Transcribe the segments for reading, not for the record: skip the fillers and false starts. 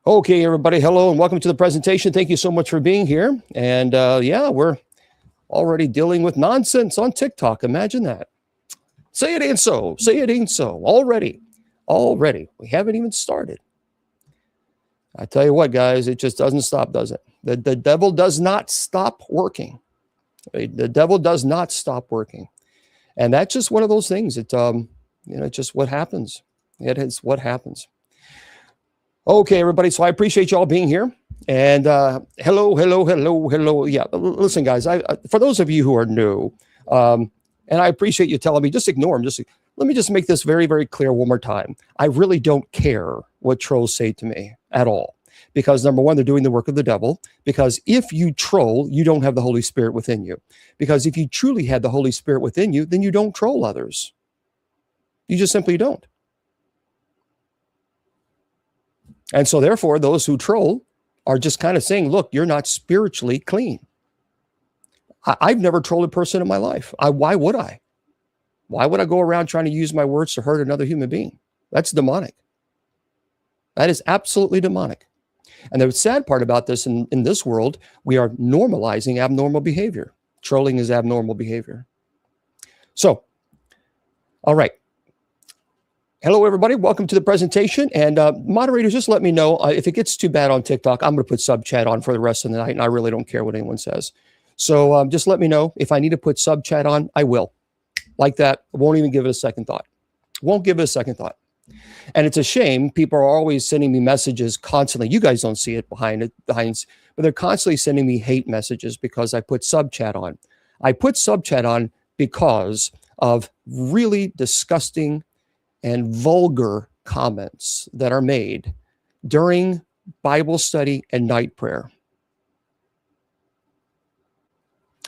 Okay, everybody, hello and welcome to the presentation. Thank you so much for being here. And yeah, we're already dealing with nonsense on TikTok. Imagine that. Say it ain't so. Say it ain't so. Already. We haven't even started. I tell you what, guys, it just doesn't stop, does it? The devil does not stop working. The devil does not stop working. And that's just one of those things. Just what happens. It is what happens. Okay, everybody. So I appreciate y'all being here. And hello. Yeah, listen, guys. For those of you who are new, and I appreciate you telling me, just ignore them. Let me just make this very, very clear one more time. I really don't care what trolls say to me at all. Because number one, they're doing the work of the devil. Because if you troll, you don't have the Holy Spirit within you. Because if you truly had the Holy Spirit within you, then you don't troll others. You just simply don't. And so therefore, those who troll are just kind of saying, look, you're not spiritually clean. I've never trolled a person in my life. Why would I? Why would I go around trying to use my words to hurt another human being? That's demonic. That is absolutely demonic. And the sad part about this, in this world, we are normalizing abnormal behavior. Trolling is abnormal behavior. So, all right. Hello, everybody. Welcome to the presentation. And moderators, just let me know if it gets too bad on TikTok. I'm going to put sub chat on for the rest of the night, and I really don't care what anyone says. So just let me know if I need to put sub chat on. I will. Like that. I won't even give it a second thought. Won't give it a second thought. And it's a shame. People are always sending me messages constantly. You guys don't see it behind, but they're constantly sending me hate messages because I put sub chat on. I put sub chat on because of really disgusting and vulgar comments that are made during Bible study and night prayer.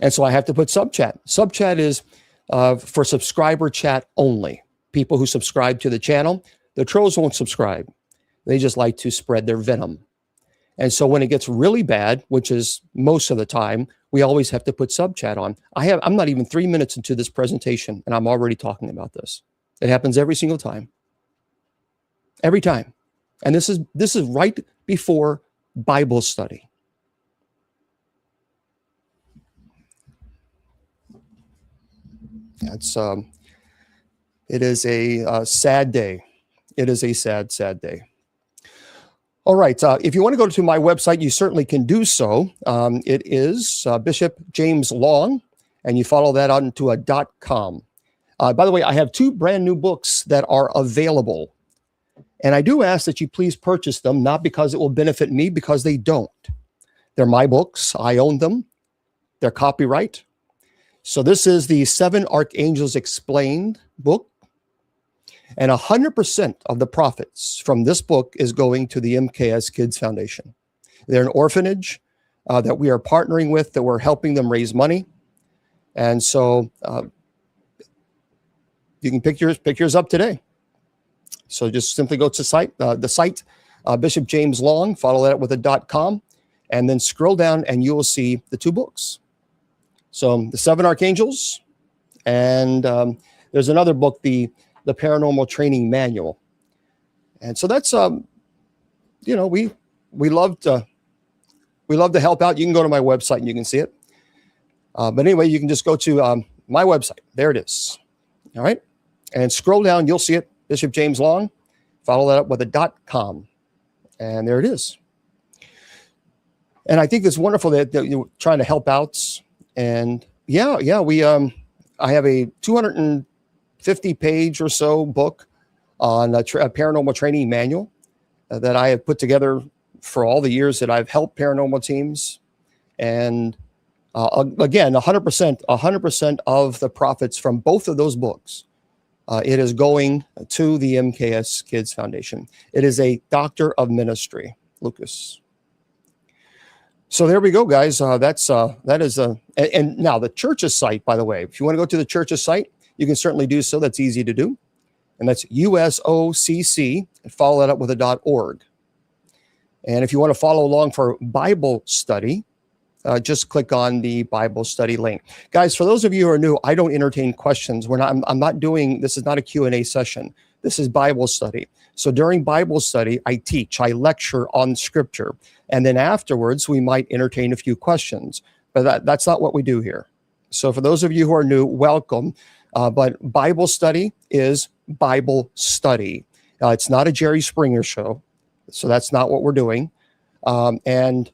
And so I have to put sub chat. Sub chat is for subscriber chat only. People who subscribe to the channel. The trolls won't subscribe. They just like to spread their venom. And so when it gets really bad, which is most of the time, we always have to put sub chat on. I'm not even 3 minutes into this presentation, and I'm already talking about this. It happens every single time. Every time. And this is right before Bible study. It is a sad day. It is a sad, sad day. All right. If you want to go to my website, you certainly can do so. It is Bishop James Long, and you follow that on to a .com. By the way, I have 2 brand new books that are available. And I do ask that you please purchase them, not because it will benefit me, because they don't. They're my books. I own them. They're copyright. So this is the 7 Archangels Explained book. And 100% of the profits from this book is going to the MKS Kids Foundation. They're an orphanage that we are partnering with, that we're helping them raise money. And so you can pick yours up today. So just simply go to the site, Bishop James Long, follow that with a .com, and then scroll down and you will see the 2 books. So the 7 Archangels, and there's another book, the Paranormal Training Manual. And so that's, we love to help out. You can go to my website and you can see it. But anyway, you can just go to my website. There it is. All right. And scroll down, you'll see it. Bishop James Long. Follow that up with a .com. And there it is. And I think it's wonderful that you're trying to help out. And yeah, I have a 250-page or so book on a paranormal training manual that I have put together for all the years that I've helped paranormal teams. And again, 100% of the profits from both of those books, it is going to the MKS Kids Foundation. It is a doctor of ministry, Lucas. So there we go, guys. That is and now the church's site, by the way, if you want to go to the church's site, you can certainly do so. That's easy to do. And that's USOCC, and follow that up with a .org. And if you want to follow along for Bible study, just click on the Bible study link. Guys, for those of you who are new, I don't entertain questions. I'm not doing, this is not a Q&A session. This is Bible study. So during Bible study, I teach, I lecture on scripture. And then afterwards, we might entertain a few questions. But that's not what we do here. So for those of you who are new, welcome. But Bible study is Bible study. It's not a Jerry Springer show. So that's not what we're doing. And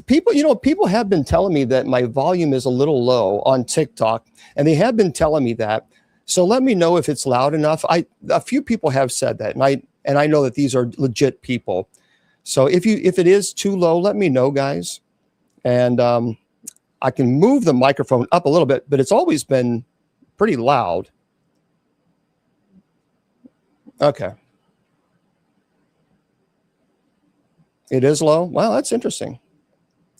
people have been telling me that my volume is a little low on TikTok, and they have been telling me that. So let me know if it's loud enough. A few people have said that, and I know that these are legit people. So if it is too low, let me know, guys. And I can move the microphone up a little bit, but it's always been pretty loud. Okay. It is low? Well, that's interesting.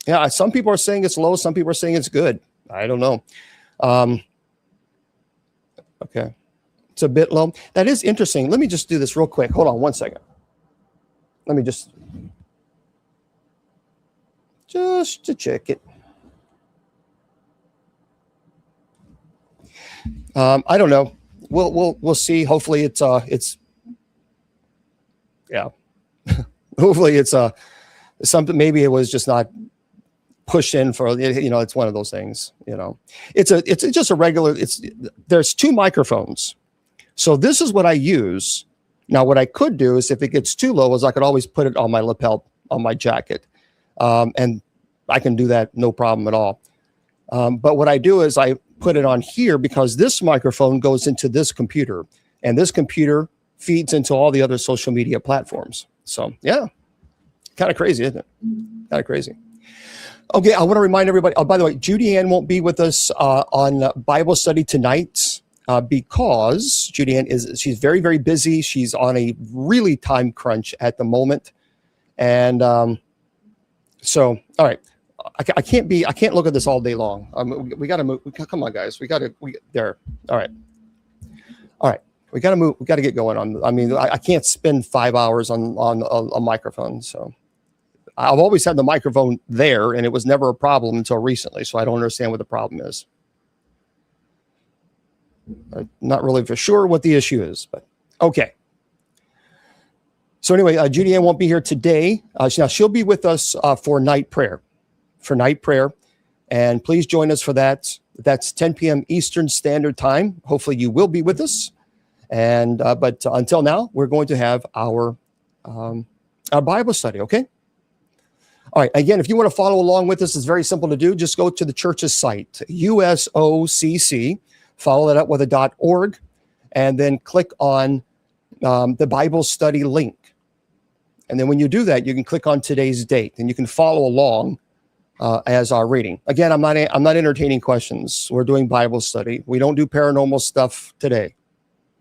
Yeah, some people are saying it's low. Some people are saying it's good. I don't know. Okay. It's a bit low. That is interesting. Let me just do this real quick. Hold on one second. Let me just to check it. I don't know. We'll see. Hopefully it's yeah. Hopefully it's something. Maybe it was just not pushed in for, it's one of those things. It's just a regular. There's two microphones. So this is what I use. Now, what I could do is, if it gets too low, is I could always put it on my lapel on my jacket, and I can do that no problem at all. But what I do is I put it on here, because this microphone goes into this computer, and this computer feeds into all the other social media platforms. So yeah, kind of crazy, isn't it? Kind of crazy. Okay, I want to remind everybody. Oh, by the way, Judy Ann won't be with us on Bible study tonight because Judy Ann she's very, very busy. She's on a really time crunch at the moment, and so all right. I can't look at this all day long. We got to move. Come on, guys. There. All right. We got to move. We got to get going on. I mean, I can't spend 5 hours on a microphone. So I've always had the microphone there, and it was never a problem until recently. So I don't understand what the problem is. I'm not really for sure what the issue is, but okay. So anyway, Judy Ann won't be here today. Now she'll be with us for night prayer. And please join us for that. That's 10 p.m. Eastern Standard Time. Hopefully you will be with us. And but until now, we're going to have our Bible study. Okay. All right. Again, if you want to follow along with us, it's very simple to do. Just go to the church's site, USOCC. Follow that up with a .org, and then click on the Bible study link. And then when you do that, you can click on today's date, and you can follow along as our reading. Again, I'm not entertaining questions. We're doing Bible study. We don't do paranormal stuff today.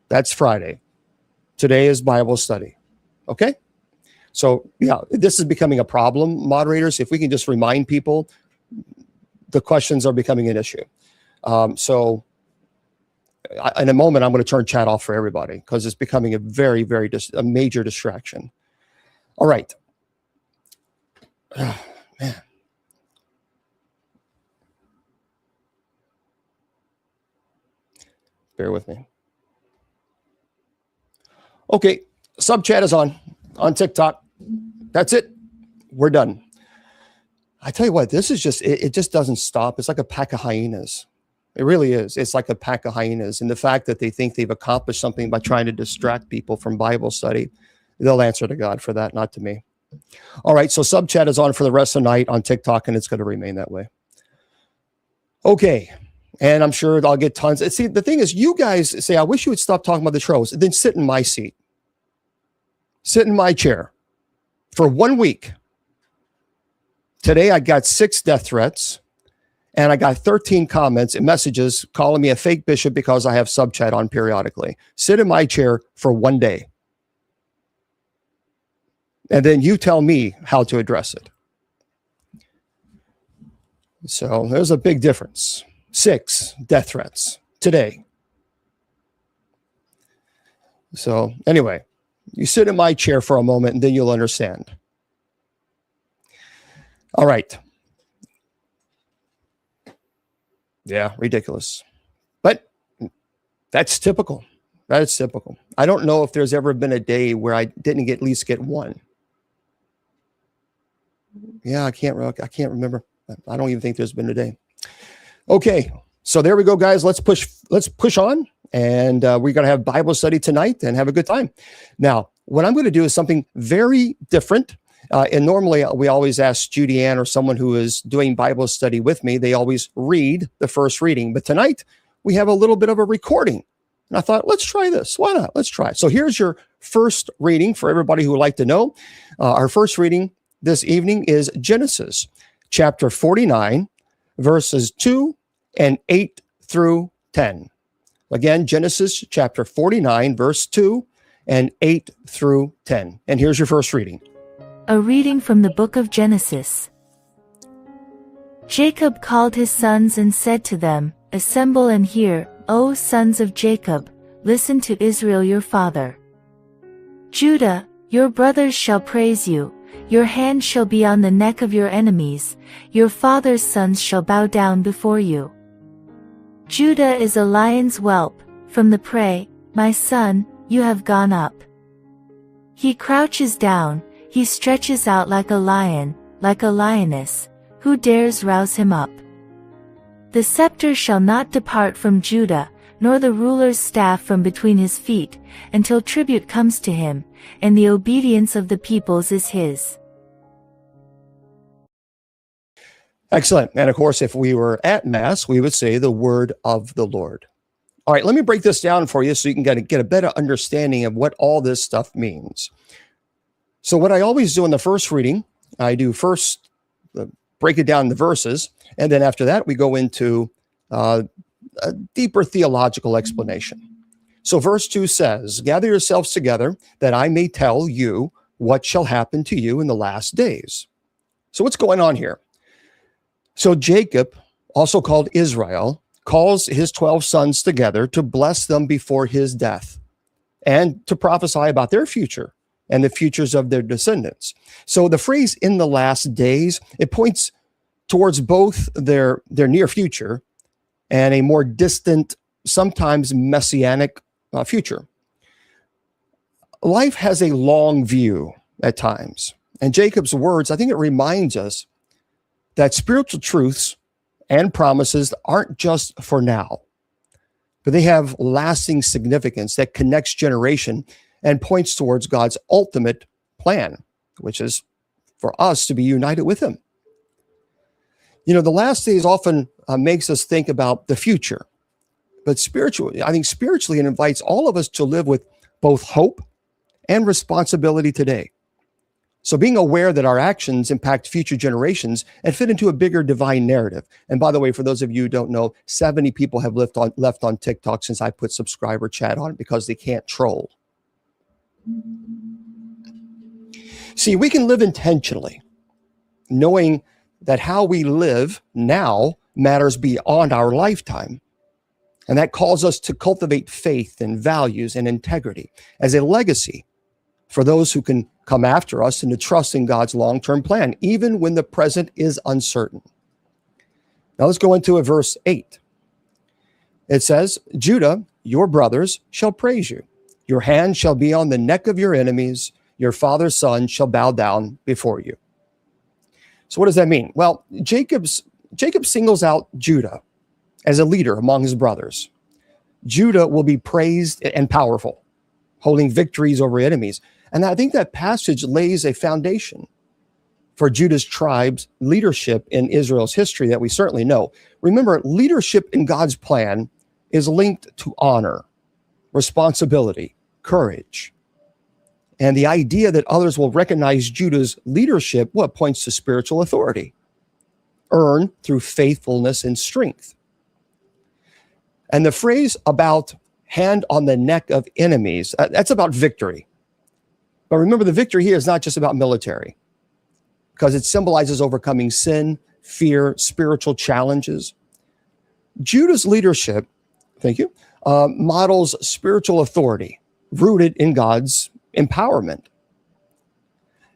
That's Friday. Today is Bible study. Okay? So, yeah, this is becoming a problem, moderators. If we can just remind people, the questions are becoming an issue. So in a moment, I'm going to turn chat off for everybody, because it's becoming a very, very a major distraction. All right. Oh, man. Bear with me. Okay, sub chat is on TikTok. That's it. We're done. I tell you what, this is just, it just doesn't stop. It's like a pack of hyenas. It really is. It's like a pack of hyenas. And the fact that they think they've accomplished something by trying to distract people from Bible study, they'll answer to God for that, not to me. All right, so sub chat is on for the rest of the night on TikTok, and it's going to remain that way. Okay. And I'm sure I'll get tons. See, the thing is, you guys say, I wish you would stop talking about the trolls. Then sit in my seat. Sit in my chair for 1 week. Today, I got 6 death threats, and I got 13 comments and messages calling me a fake bishop because I have sub chat on periodically. Sit in my chair for 1 day. And then you tell me how to address it. So there's a big difference. 6 death threats today. So anyway, you sit in my chair for a moment, and then you'll understand. All right. Yeah, ridiculous. But that's typical. That is typical. I don't know if there's ever been a day where I didn't at least get one. Yeah, I can't remember. I don't even think there's been a day. Okay, so there we go, guys. Let's push on, and we're going to have Bible study tonight and have a good time. Now, what I'm going to do is something very different. And normally we always ask Judy Ann or someone who is doing Bible study with me. They always read the first reading, but tonight we have a little bit of a recording. And I thought, let's try this. Why not? Let's try it. So here's your first reading for everybody who would like to know. Our first reading this evening is Genesis chapter 49, verses 2 and 8 through 10. Again, Genesis chapter 49, verse 2 and 8 through 10. And here's your first reading. A reading from the book of Genesis. Jacob called his sons and said to them, "Assemble and hear, O sons of Jacob, listen to Israel your father. Judah, your brothers shall praise you, your hand shall be on the neck of your enemies, your father's sons shall bow down before you. Judah is a lion's whelp, from the prey, my son, you have gone up. He crouches down, he stretches out like a lion, like a lioness, who dares rouse him up? The scepter shall not depart from Judah, nor the ruler's staff from between his feet, until tribute comes to him, and the obedience of the peoples is his." Excellent. And of course, if we were at Mass, we would say the word of the Lord. All right, let me break this down for you so you can get a better understanding of what all this stuff means. So what I always do in the first reading, I do first break it down in the verses, and then after that, we go into a deeper theological explanation. So verse 2 says, "Gather yourselves together that I may tell you what shall happen to you in the last days." So what's going on here? So Jacob, also called Israel, calls his 12 sons together to bless them before his death and to prophesy about their future and the futures of their descendants. So the phrase "in the last days," it points towards both their near future and a more distant, sometimes messianic future. Life has a long view at times. And Jacob's words, I think it reminds us that spiritual truths and promises aren't just for now, but they have lasting significance that connects generation and points towards God's ultimate plan, which is for us to be united with him. You know, the last days often makes us think about the future, but spiritually, it invites all of us to live with both hope and responsibility today. So being aware that our actions impact future generations and fit into a bigger divine narrative. And by the way, for those of you who don't know, 70 people have left on TikTok since I put subscriber chat on it because they can't troll. See, we can live intentionally, knowing that how we live now matters beyond our lifetime. And that calls us to cultivate faith and values and integrity as a legacy for those who can come after us, and to trust in God's long-term plan, even when the present is uncertain. Now let's go into verse 8. It says, "Judah, your brothers shall praise you. Your hand shall be on the neck of your enemies. Your father's son shall bow down before you." So what does that mean? Well, Jacob singles out Judah as a leader among his brothers. Judah will be praised and powerful, holding victories over enemies. And I think that passage lays a foundation for Judah's tribe's leadership in Israel's history that we certainly know. Remember, leadership in God's plan is linked to honor, responsibility, courage. And the idea that others will recognize Judah's leadership, points to spiritual authority, earned through faithfulness and strength. And the phrase about hand on the neck of enemies, that's about victory. But remember, the victory here is not just about military, because it symbolizes overcoming sin, fear, spiritual challenges. Judah's leadership, models spiritual authority rooted in God's empowerment.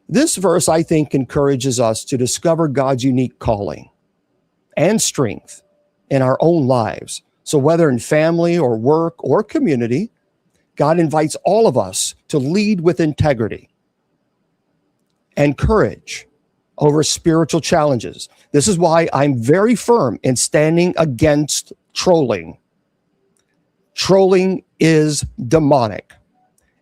This verse, I think, encourages us to discover God's unique calling and strength in our own lives. So whether in family or work or community, God invites all of us to lead with integrity and courage over spiritual challenges. This is why I'm very firm in standing against trolling. Trolling is demonic.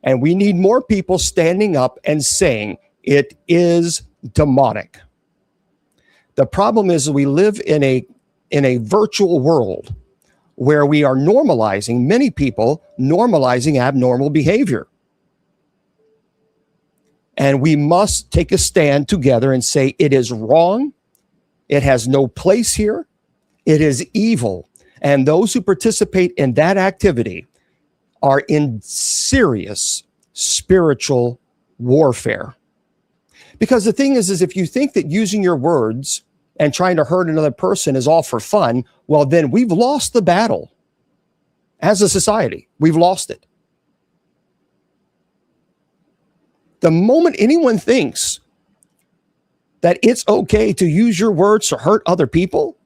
And we need more people standing up and saying it is demonic. The problem is we live in a virtual world where we are normalizing, many people normalizing abnormal behavior. And we must take a stand together and say it is wrong. It has no place here. It is evil. And those who participate in that activity are in serious spiritual warfare. Because the thing is if you think that using your words and trying to hurt another person is all for fun, well, then we've lost the battle. As a society, we've lost it. The moment anyone thinks that it's okay to use your words to hurt other people,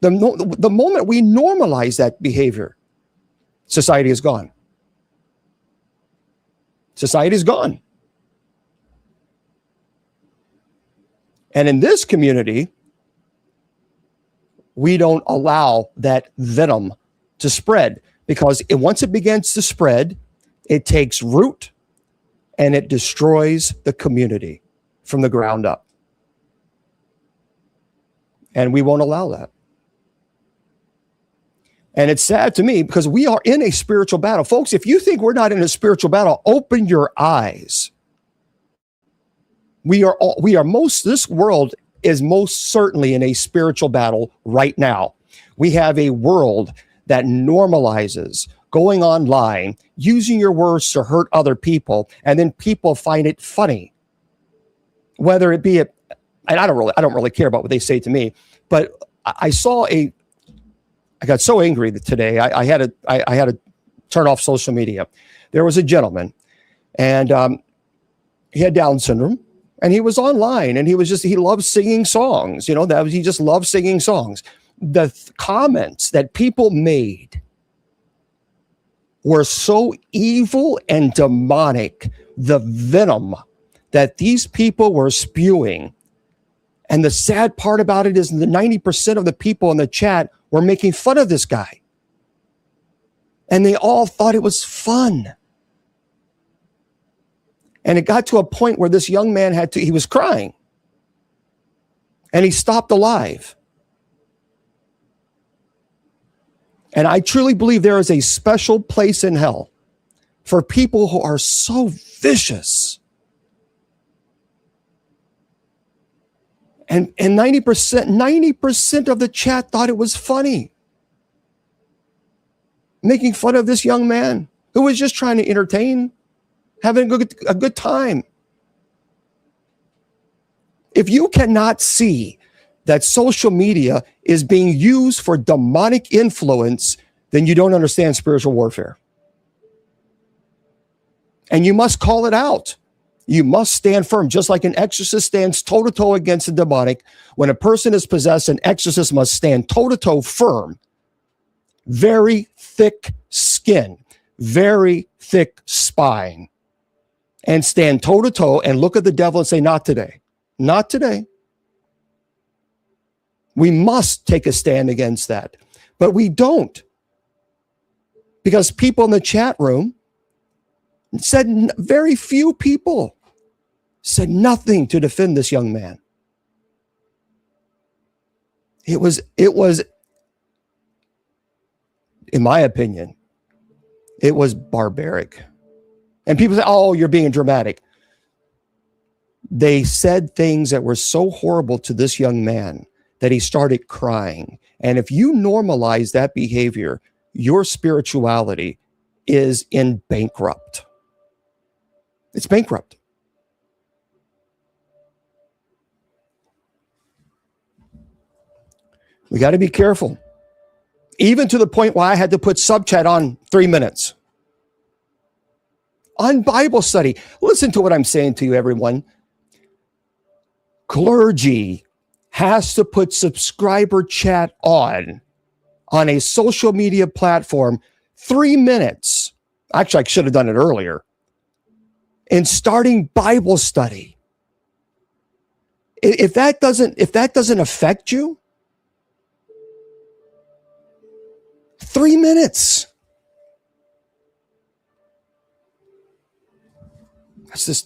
the moment we normalize that behavior, society is gone. Society is gone. And in this community, we don't allow that venom to spread, because once it begins to spread, it takes root and it destroys the community from the ground up. And we won't allow that. And it's sad to me because we are in a spiritual battle. Folks, if you think we're not in a spiritual battle, open your eyes. This world is most certainly in a spiritual battle right now. We have a world that normalizes going online, using your words to hurt other people, and then people find it funny. Whether it be and I don't really care about what they say to me, but I got so angry that today I had to turn off social media. There was a gentleman, and he had Down syndrome, and he was online, and he loved singing songs. He just loved singing songs. The comments that people made were so evil and demonic. The venom that these people were spewing. And the sad part about it is the 90% of the people in the chat were making fun of this guy. And they all thought it was fun. And it got to a point where this young man he was crying. And he stopped the live. And I truly believe there is a special place in hell for people who are so vicious. And 90% of the chat thought it was funny. Making fun of this young man who was just trying to entertain, having a good time. If you cannot see that social media is being used for demonic influence, then you don't understand spiritual warfare. And you must call it out. You must stand firm, just like an exorcist stands toe-to-toe against the demonic. When a person is possessed, an exorcist must stand toe-to-toe firm. Very thick skin, very thick spine, and stand toe-to-toe and look at the devil and say, not today, not today. We must take a stand against that, but we don't, because people in the chat room said, very few people said nothing to defend this young man. It was, in my opinion, it was barbaric. And people say, oh, you're being dramatic. They said things that were so horrible to this young man that he started crying. And if you normalize that behavior, your spirituality is in bankrupt. It's bankrupt. We got to be careful. Even to the point where I had to put subchat on 3 minutes. On Bible study. Listen to what I'm saying to you, everyone. Clergy has to put subscriber chat on a social media platform 3 minutes Actually, I should have done it earlier. In starting Bible study. If that doesn't affect you, 3 minutes.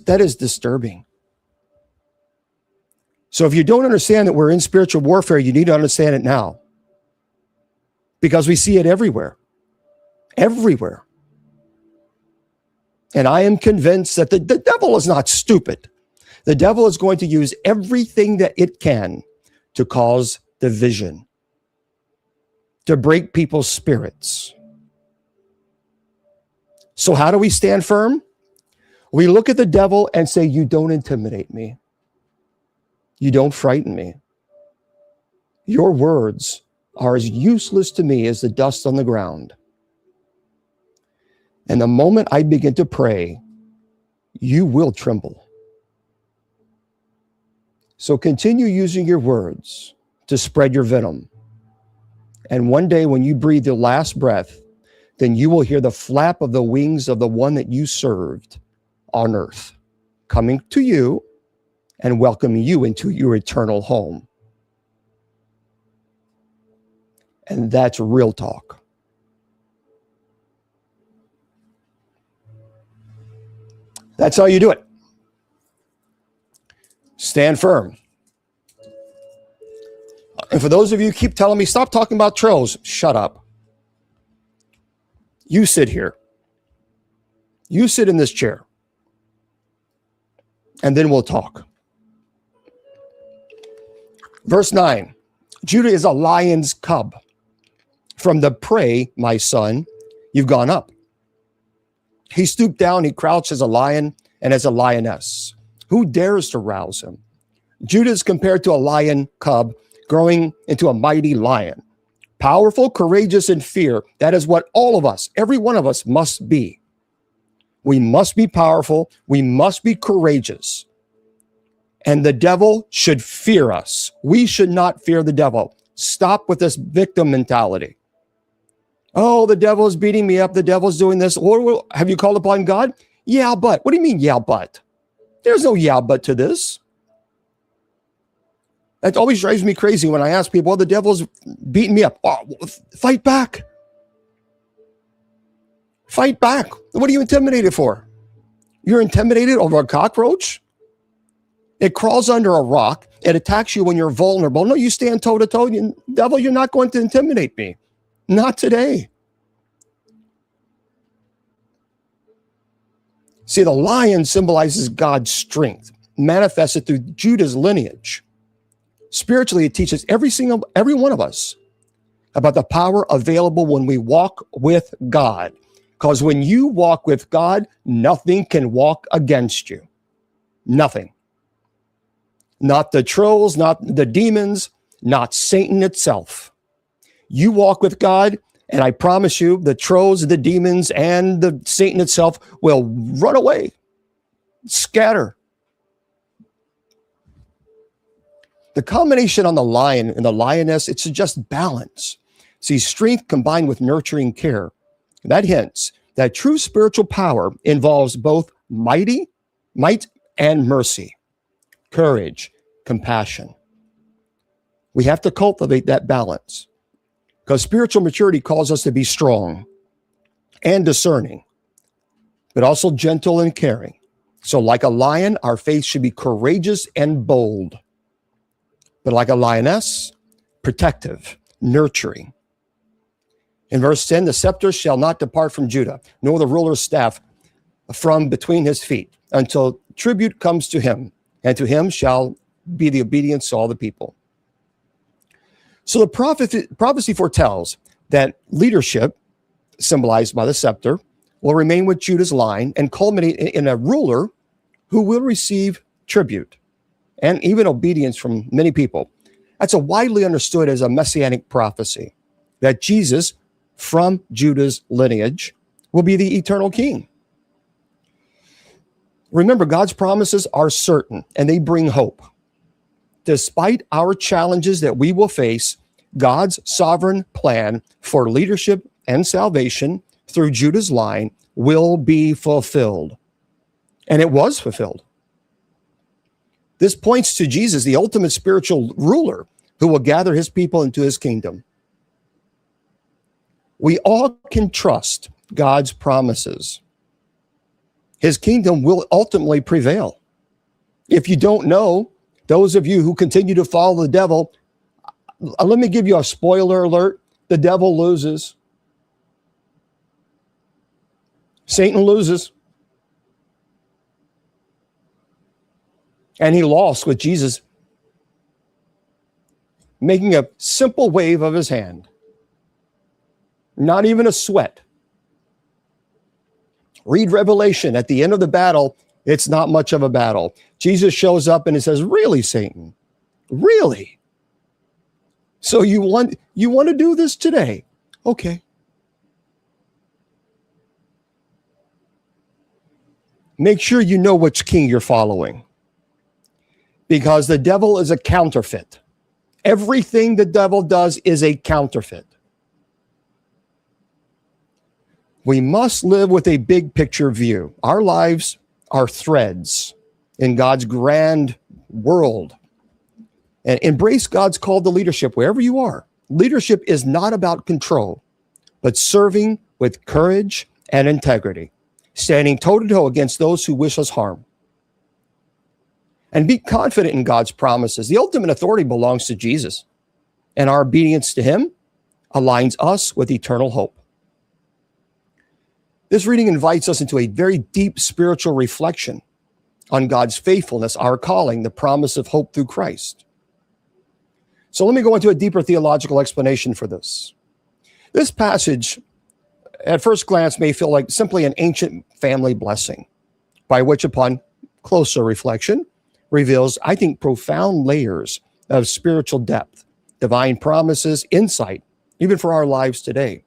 That is disturbing. So if you don't understand that we're in spiritual warfare, you need to understand it now. Because we see it everywhere. Everywhere. And I am convinced that the devil is not stupid. The devil is going to use everything that it can to cause division, to break people's spirits. So how do we stand firm? We look at the devil and say, you don't intimidate me. You don't frighten me. Your words are as useless to me as the dust on the ground. And the moment I begin to pray, you will tremble. So continue using your words to spread your venom. And one day when you breathe your last breath, then you will hear the flap of the wings of the one that you served on earth, coming to you and welcoming you into your eternal home. And that's real talk. That's how you do it. Stand firm. And for those of you who keep telling me, stop talking about trolls, shut up. You sit here. You sit in this chair. And then we'll talk. Verse 9, Judah is a lion's cub. From the prey, my son, you've gone up. He stooped down, he crouched as a lion and as a lioness. Who dares to rouse him? Judah is compared to a lion cub growing into a mighty lion. Powerful, courageous, and fear. That is what all of us, every one of us must be. We must be powerful. We must be courageous. And the devil should fear us. We should not fear the devil. Stop with this victim mentality. Oh, the devil is beating me up. The devil's doing this. Or have you called upon God? Yeah, but. What do you mean, yeah, but? There's no yeah, but to this. That always drives me crazy when I ask people, well, the devil's beating me up. Oh, fight back. Fight back. What are you intimidated for? You're intimidated over a cockroach? It crawls under a rock. It attacks you when you're vulnerable. No, you stand toe to toe. Devil, you're not going to intimidate me. Not today. See, the lion symbolizes God's strength, manifested through Judah's lineage. Spiritually, it teaches every one of us about the power available when we walk with God. Because when you walk with God, nothing can walk against you. Nothing. Not the trolls, not the demons, not Satan itself. You walk with God, and I promise you, the trolls, the demons, and the Satan itself will run away, scatter. The combination on the lion and the lioness, it suggests balance. See, strength combined with nurturing care. That hints that true spiritual power involves both might and mercy, courage, compassion. We have to cultivate that balance because spiritual maturity calls us to be strong and discerning, but also gentle and caring. So like a lion, our faith should be courageous and bold, but like a lioness, protective, nurturing. In verse 10, the scepter shall not depart from Judah, nor the ruler's staff from between his feet, until tribute comes to him, and to him shall be the obedience of all the people. So the prophecy foretells that leadership, symbolized by the scepter, will remain with Judah's line and culminate in a ruler who will receive tribute and even obedience from many people. That's a widely understood as a messianic prophecy, that Jesus, from Judah's lineage, will be the eternal king. Remember, God's promises are certain and they bring hope. Despite our challenges that we will face, God's sovereign plan for leadership and salvation through Judah's line will be fulfilled. And it was fulfilled. This points to Jesus, the ultimate spiritual ruler, who will gather his people into his kingdom. We all can trust God's promises. His kingdom will ultimately prevail. If you don't know, those of you who continue to follow the devil, let me give you a spoiler alert. The devil loses. Satan loses. And he lost with Jesus making a simple wave of his hand. Not even a sweat. Read Revelation. At the end of the battle, it's not much of a battle. Jesus shows up and he says, "Really, Satan? Really? So you want to do this today? Okay." Make sure you know which king you're following, because the devil is a counterfeit. Everything the devil does is a counterfeit. We must live with a big picture view. Our lives are threads in God's grand world. And embrace God's call to leadership wherever you are. Leadership is not about control, but serving with courage and integrity, standing toe-to-toe against those who wish us harm. And be confident in God's promises. The ultimate authority belongs to Jesus, and our obedience to him aligns us with eternal hope. This reading invites us into a very deep spiritual reflection on God's faithfulness, our calling, the promise of hope through Christ. So let me go into a deeper theological explanation for this. This passage, at first glance, may feel like simply an ancient family blessing, by which, upon closer reflection, reveals, I think, profound layers of spiritual depth, divine promises, insight, even for our lives today.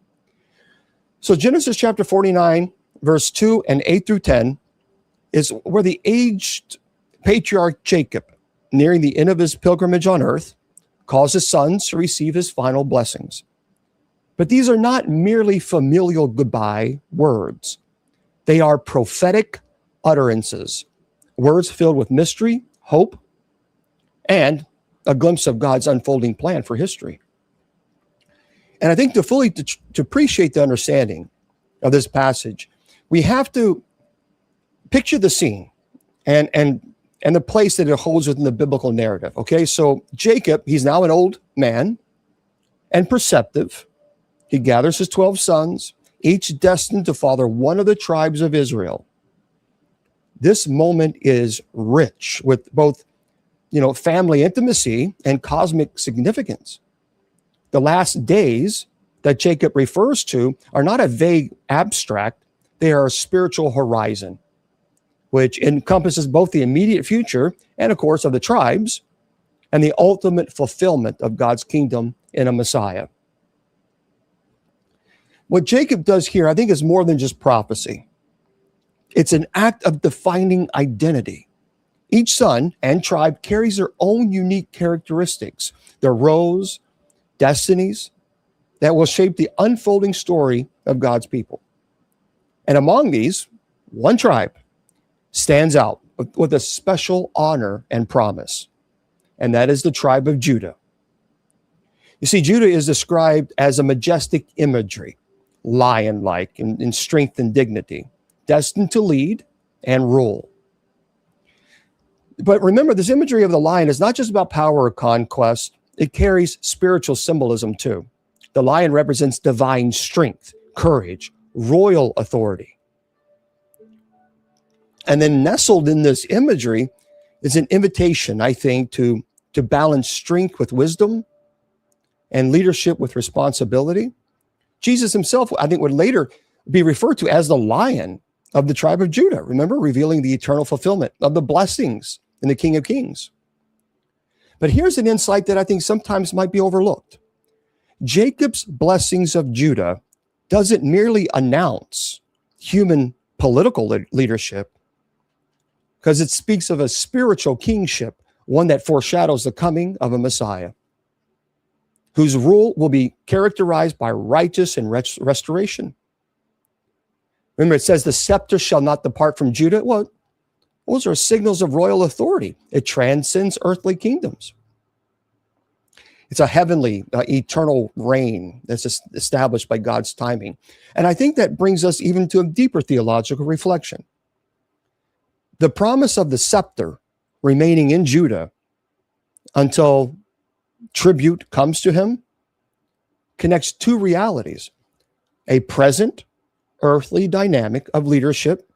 So Genesis chapter 49, verse 2 and 8 through 10 is where the aged patriarch Jacob, nearing the end of his pilgrimage on earth, calls his sons to receive his final blessings. But these are not merely familial goodbye words. They are prophetic utterances, words filled with mystery, hope, and a glimpse of God's unfolding plan for history. And I think to appreciate the understanding of this passage, we have to picture the scene and the place that it holds within the biblical narrative. Okay, so Jacob, he's now an old man and perceptive. He gathers his 12 sons, each destined to father one of the tribes of Israel. This moment is rich with both, family intimacy and cosmic significance. The last days that Jacob refers to are not a vague abstract. They are a spiritual horizon, which encompasses both the immediate future and, of course, of the tribes and the ultimate fulfillment of God's kingdom in a Messiah. What Jacob does here, I think, is more than just prophecy. It's an act of defining identity. Each son and tribe carries their own unique characteristics, their roles, destinies that will shape the unfolding story of God's people. And among these, one tribe stands out with a special honor and promise, and that is the tribe of Judah. You see, Judah is described as a majestic imagery, lion-like in strength and dignity, destined to lead and rule. But remember, this imagery of the lion is not just about power or conquest. It carries spiritual symbolism too. The lion represents divine strength, courage, royal authority. And then nestled in this imagery is an invitation, I think, to balance strength with wisdom and leadership with responsibility. Jesus himself, I think, would later be referred to as the Lion of the tribe of Judah, remember, revealing the eternal fulfillment of the blessings in the King of Kings. But here's an insight that I think sometimes might be overlooked. Jacob's blessings of Judah doesn't merely announce human political leadership, because it speaks of a spiritual kingship, one that foreshadows the coming of a Messiah, whose rule will be characterized by righteousness and restoration. Remember, it says the scepter shall not depart from Judah. Well, those are signals of royal authority. It transcends earthly kingdoms. It's a heavenly, eternal reign that's established by God's timing. And I think that brings us even to a deeper theological reflection. The promise of the scepter remaining in Judah until tribute comes to him connects two realities: a present earthly dynamic of leadership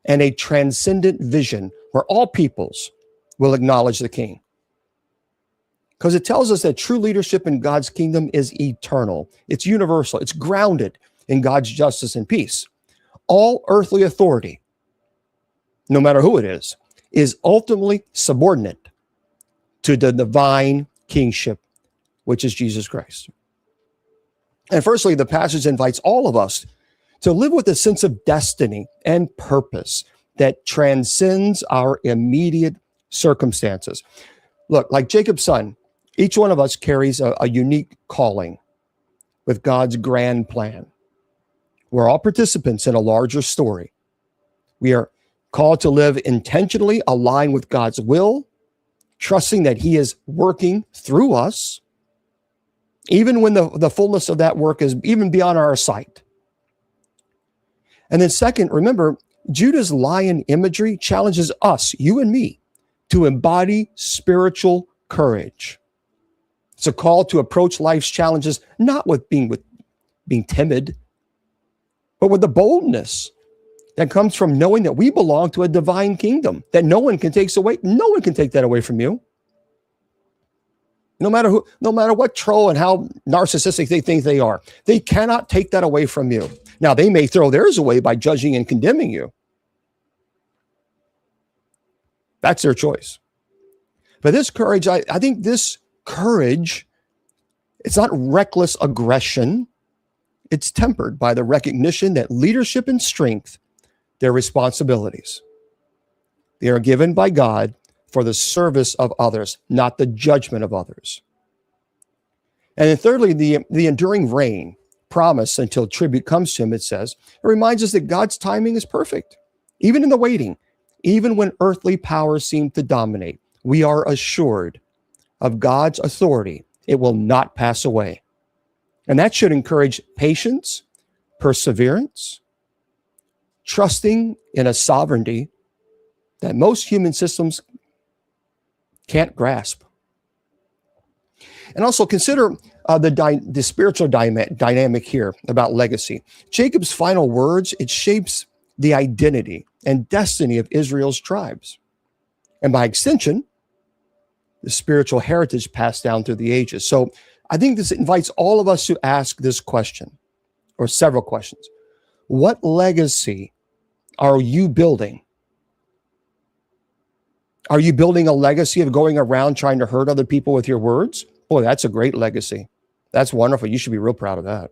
and a transcendent vision where all peoples will acknowledge the king. Because it tells us that true leadership in God's kingdom is eternal. It's universal. It's grounded in God's justice and peace. All earthly authority, no matter who it is ultimately subordinate to the divine kingship, which is Jesus Christ. And firstly, the passage invites all of us to live with a sense of destiny and purpose that transcends our immediate circumstances. Look, like Jacob's son, each one of us carries a unique calling with God's grand plan. We're all participants in a larger story. We are called to live intentionally aligned with God's will, trusting that he is working through us, even when the fullness of that work is even beyond our sight. And then second, remember, Judah's lion imagery challenges us, you and me, to embody spiritual courage. It's a call to approach life's challenges, not with being timid, but with the boldness that comes from knowing that we belong to a divine kingdom that no one can take away. No one can take that away from you. No matter what troll and how narcissistic they think they are, they cannot take that away from you. Now, they may throw theirs away by judging and condemning you. That's their choice. But this courage, I think this courage, it's not reckless aggression. It's tempered by the recognition that leadership and strength, they're responsibilities. They are given by God for the service of others, not the judgment of others. And then thirdly, the enduring reign promise until tribute comes to him, it says, it reminds us that God's timing is perfect. Even in the waiting, even when earthly powers seem to dominate, we are assured of God's authority. It will not pass away. And that should encourage patience, perseverance, trusting in a sovereignty that most human systems can't grasp. And also consider the spiritual dynamic here about legacy. Jacob's final words, it shapes the identity and destiny of Israel's tribes. And by extension, the spiritual heritage passed down through the ages. So I think this invites all of us to ask this question, or several questions. What legacy are you building? Are you building a legacy of going around trying to hurt other people with your words? Boy, that's a great legacy. That's wonderful. You should be real proud of that.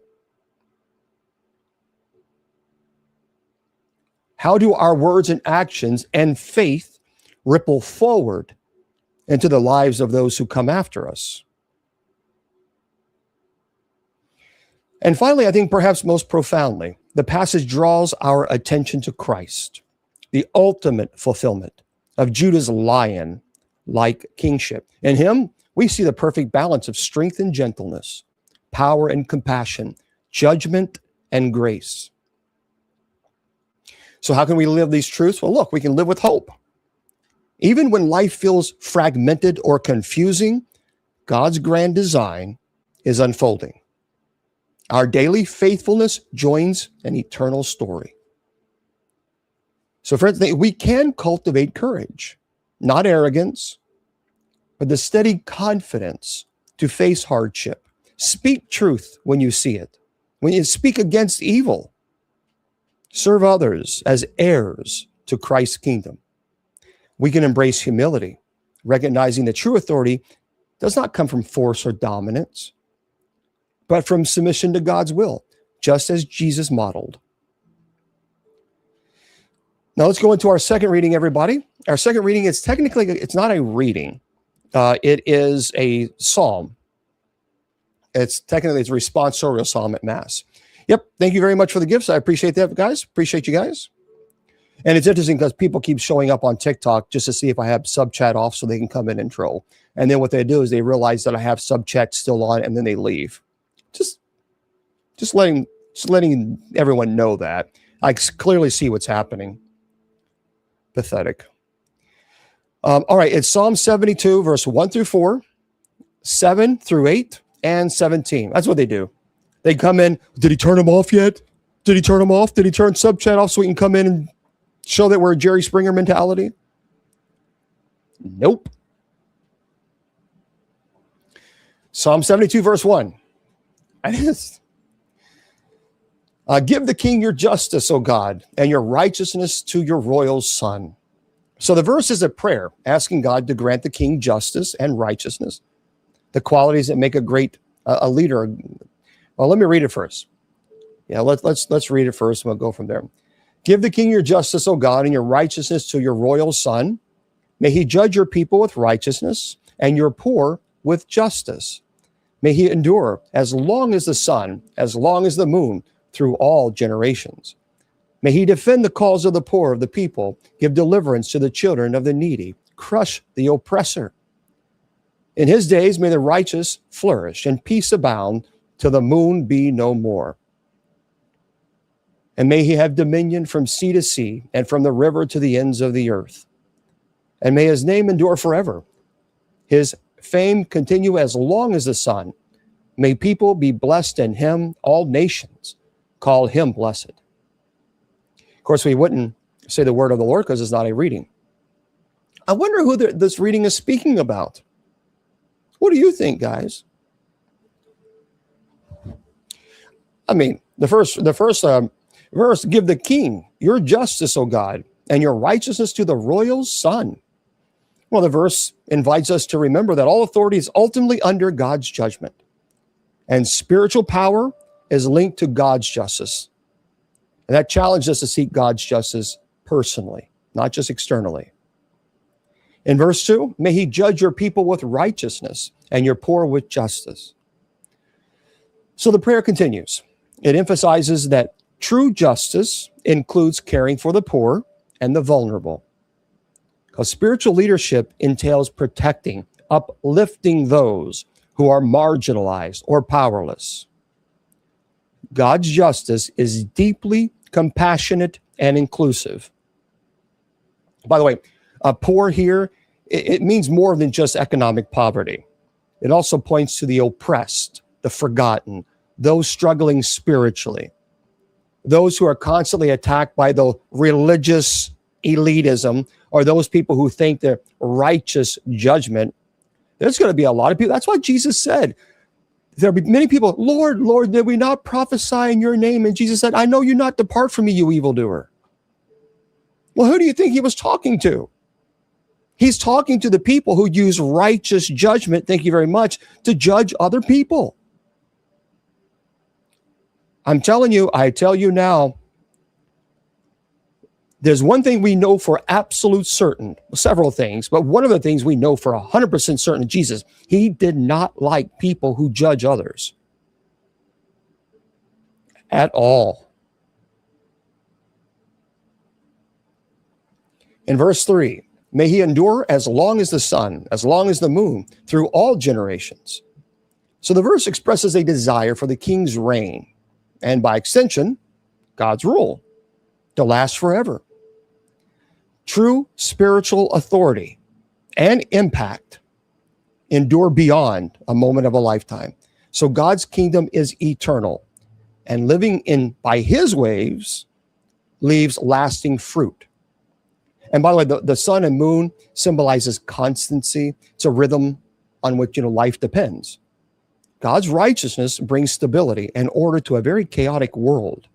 How do our words and actions and faith ripple forward into the lives of those who come after us? And finally, I think perhaps most profoundly, the passage draws our attention to Christ, the ultimate fulfillment of Judah's lion-like kingship. In him, we see the perfect balance of strength and gentleness, power and compassion, judgment and grace. So how can we live these truths? Well, look, we can live with hope. Even when life feels fragmented or confusing, God's grand design is unfolding. Our daily faithfulness joins an eternal story. So friends, we can cultivate courage, not arrogance, but the steady confidence to face hardship. Speak truth when you see it. When you speak against evil, serve others as heirs to Christ's kingdom. We can embrace humility, recognizing that true authority does not come from force or dominance, but from submission to God's will, just as Jesus modeled. Now let's go into our second reading, everybody. Our second reading is technically, it's not a reading. It is a psalm. It's a responsorial psalm at Mass. Yep. Thank you very much for the gifts. I appreciate that, guys. Appreciate you guys. And it's interesting because people keep showing up on TikTok just to see if I have sub chat off so they can come in and troll. And then what they do is they realize that I have sub chat still on, and then they leave. Just letting everyone know that. I clearly see what's happening. Pathetic. All right, it's Psalm 72, verse 1 through 4, 7 through 8, and 17. That's what they do. They come in. Did he turn them off yet? Did he turn them off? Did he turn sub chat off so we can come in and show that we're a Jerry Springer mentality? Nope. Psalm 72, verse 1. Give the king your justice, O God, and your righteousness to your royal son. So the verse is a prayer asking God to grant the king justice and righteousness, the qualities that make a great a leader. Well, let me read it first. Yeah, let's read it first, and we'll go from there. Give the king your justice, O God, and your righteousness to your royal son. May he judge your people with righteousness and your poor with justice. May he endure as long as the sun, as long as the moon, through all generations. May he defend the cause of the poor of the people, give deliverance to the children of the needy, crush the oppressor. In his days may the righteous flourish and peace abound till the moon be no more. And may he have dominion from sea to sea and from the river to the ends of the earth. And may his name endure forever. His fame continue as long as the sun. May people be blessed in him. All nations call him blessed. Of course, we wouldn't say the word of the Lord because it's not a reading. I wonder who this reading is speaking about. What do you think, guys? I mean, the first verse, give the king your justice, O God, and your righteousness to the royal son. Well, the verse invites us to remember that all authority is ultimately under God's judgment, and spiritual power is linked to God's justice. And that challenged us to seek God's justice personally, not just externally. In verse 2, may he judge your people with righteousness and your poor with justice. So the prayer continues. It emphasizes that true justice includes caring for the poor and the vulnerable. Because spiritual leadership entails protecting, uplifting those who are marginalized or powerless. God's justice is deeply compassionate and inclusive. By the way, poor here, it means more than just economic poverty. It also points to the oppressed, the forgotten, those struggling spiritually, those who are constantly attacked by the religious elitism, or those people who think they're righteous judgment. There's going to be a lot of people. That's why Jesus said, there'll be many people, Lord, Lord, did we not prophesy in your name? And Jesus said, I know you not, depart from me, you evildoer. Well, who do you think he was talking to? He's talking to the people who use righteous judgment, thank you very much, to judge other people. I'm telling you, I tell you now, there's one thing we know for absolute certain, several things, but one of the things we know for 100% certain, Jesus, he did not like people who judge others at all. In verse 3, may he endure as long as the sun, as long as the moon, through all generations. So the verse expresses a desire for the king's reign, and by extension, God's rule, to last forever. True spiritual authority and impact endure beyond a moment of a lifetime. So God's kingdom is eternal, and living in by his ways leaves lasting fruit. And by the way, the sun and moon symbolizes constancy. It's a rhythm on which life depends. God's righteousness brings stability and order to a very chaotic world.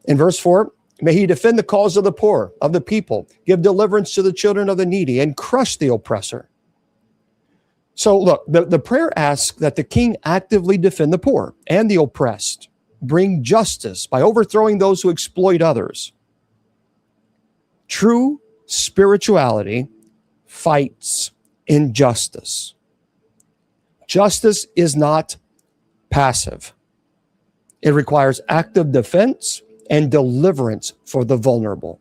In verse 4, may he defend the cause of the poor, of the people, give deliverance to the children of the needy, and crush the oppressor. So look, the prayer asks that the king actively defend the poor and the oppressed, bring justice by overthrowing those who exploit others. True spirituality fights injustice. Justice is not passive. It requires active defense and deliverance for the vulnerable.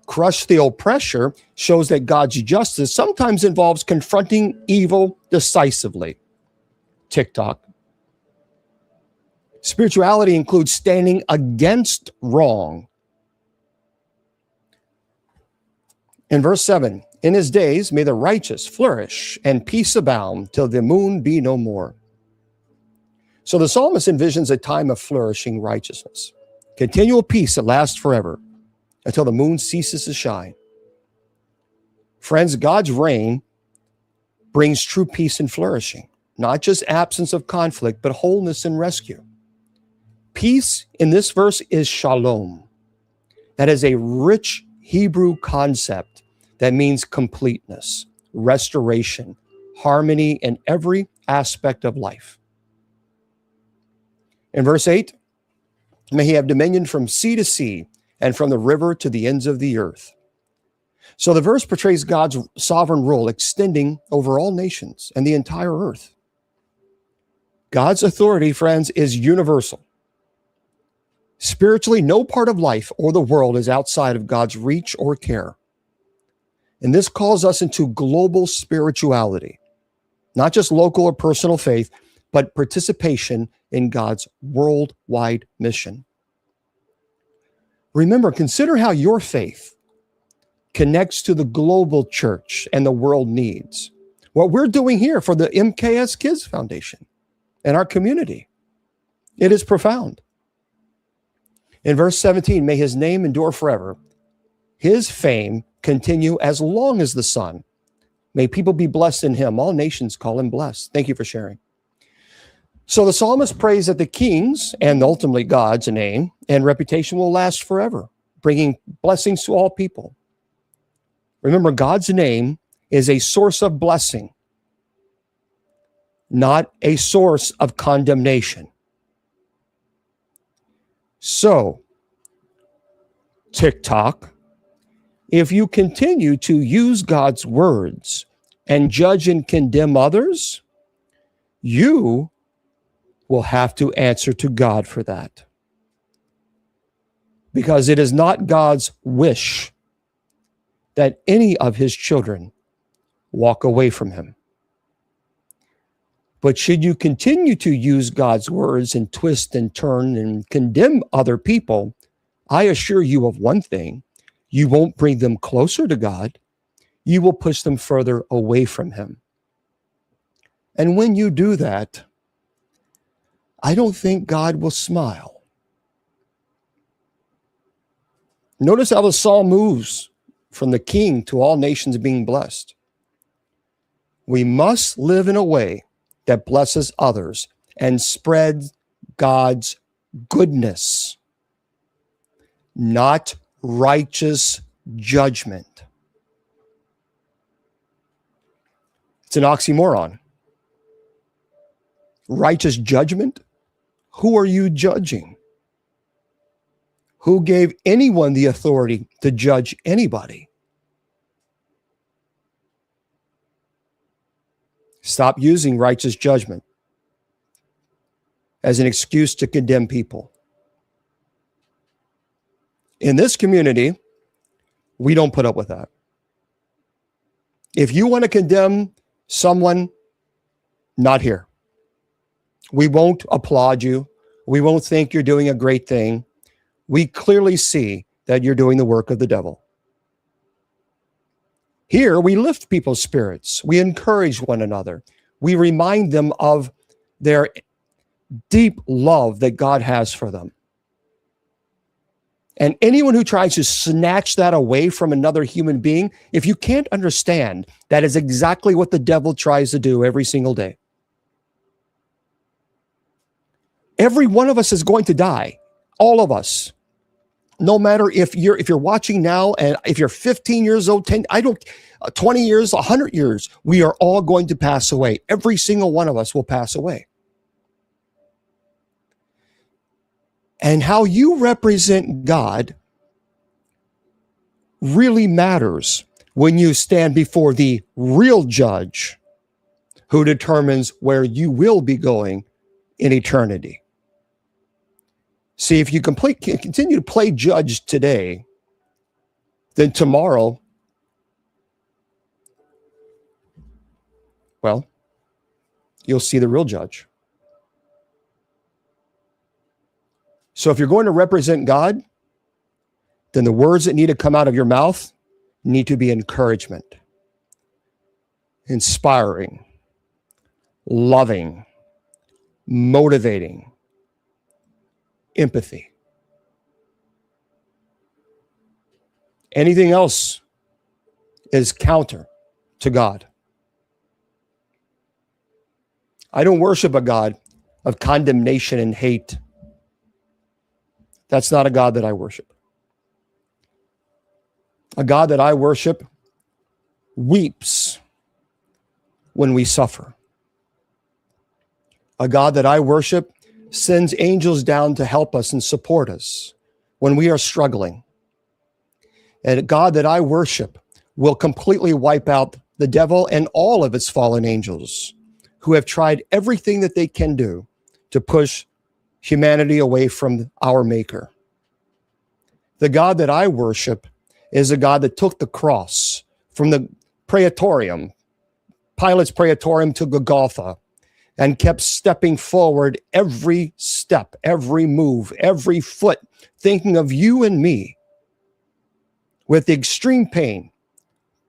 Crush the oppressor shows that God's justice sometimes involves confronting evil decisively. TikTok. Spirituality includes standing against wrong. In verse 7, in his days may the righteous flourish and peace abound till the moon be no more. So the psalmist envisions a time of flourishing righteousness, continual peace that lasts forever until the moon ceases to shine. Friends, God's reign brings true peace and flourishing, not just absence of conflict, but wholeness and rescue. Peace in this verse is shalom. That is a rich Hebrew concept that means completeness, restoration, harmony in every aspect of life. In verse 8, may he have dominion from sea to sea and from the river to the ends of the earth. So the verse portrays God's sovereign rule extending over all nations and the entire earth. God's authority, friends, is universal. Spiritually, no part of life or the world is outside of God's reach or care. And this calls us into global spirituality, not just local or personal faith, but participation in God's worldwide mission. Remember, consider how your faith connects to the global church and the world needs. What we're doing here for the MKS Kids Foundation and our community, it is profound. In verse 17, may his name endure forever. His fame continue as long as the sun. May people be blessed in him. All nations call him blessed. Thank you for sharing. So the psalmist prays that the king's and ultimately God's name and reputation will last forever, bringing blessings to all people. Remember, God's name is a source of blessing, not a source of condemnation. So, TikTok, if you continue to use God's words and judge and condemn others, you will have to answer to God for that. Because it is not God's wish that any of his children walk away from him. But should you continue to use God's words and twist and turn and condemn other people, I assure you of one thing, you won't bring them closer to God. You will push them further away from him. And when you do that, I don't think God will smile. Notice how the psalm moves from the king to all nations being blessed. We must live in a way that blesses others and spreads God's goodness, not righteous judgment. It's an oxymoron. Righteous judgment? Who are you judging? Who gave anyone the authority to judge anybody? Stop using righteous judgment as an excuse to condemn people. In this community, we don't put up with that. If you want to condemn someone, not here. We won't applaud you. We won't think you're doing a great thing. We clearly see that you're doing the work of the devil. Here, we lift people's spirits. We encourage one another. We remind them of their deep love that God has for them. And anyone who tries to snatch that away from another human being, if you can't understand, that is exactly what the devil tries to do every single day. Every one of us is going to die. All of us. No matter if you're watching now and if you're 15 years old, 20 years, 100 years, we are all going to pass away. Every single one of us will pass away. And how you represent God really matters when you stand before the real judge who determines where you will be going in eternity. See, if you continue to play judge today, then tomorrow, well, you'll see the real judge. So if you're going to represent God, then the words that need to come out of your mouth need to be encouragement, inspiring, loving, motivating, empathy. Anything else is counter to God. I don't worship a God of condemnation and hate. That's not a God that I worship. A God that I worship weeps when we suffer. A God that I worship sends angels down to help us and support us when we are struggling. And a God that I worship will completely wipe out the devil and all of its fallen angels who have tried everything that they can do to push humanity away from our Maker. The God that I worship is a God that took the cross from the Praetorium, Pilate's Praetorium, to Golgotha, and kept stepping forward every step, every move, every foot, thinking of you and me with the extreme pain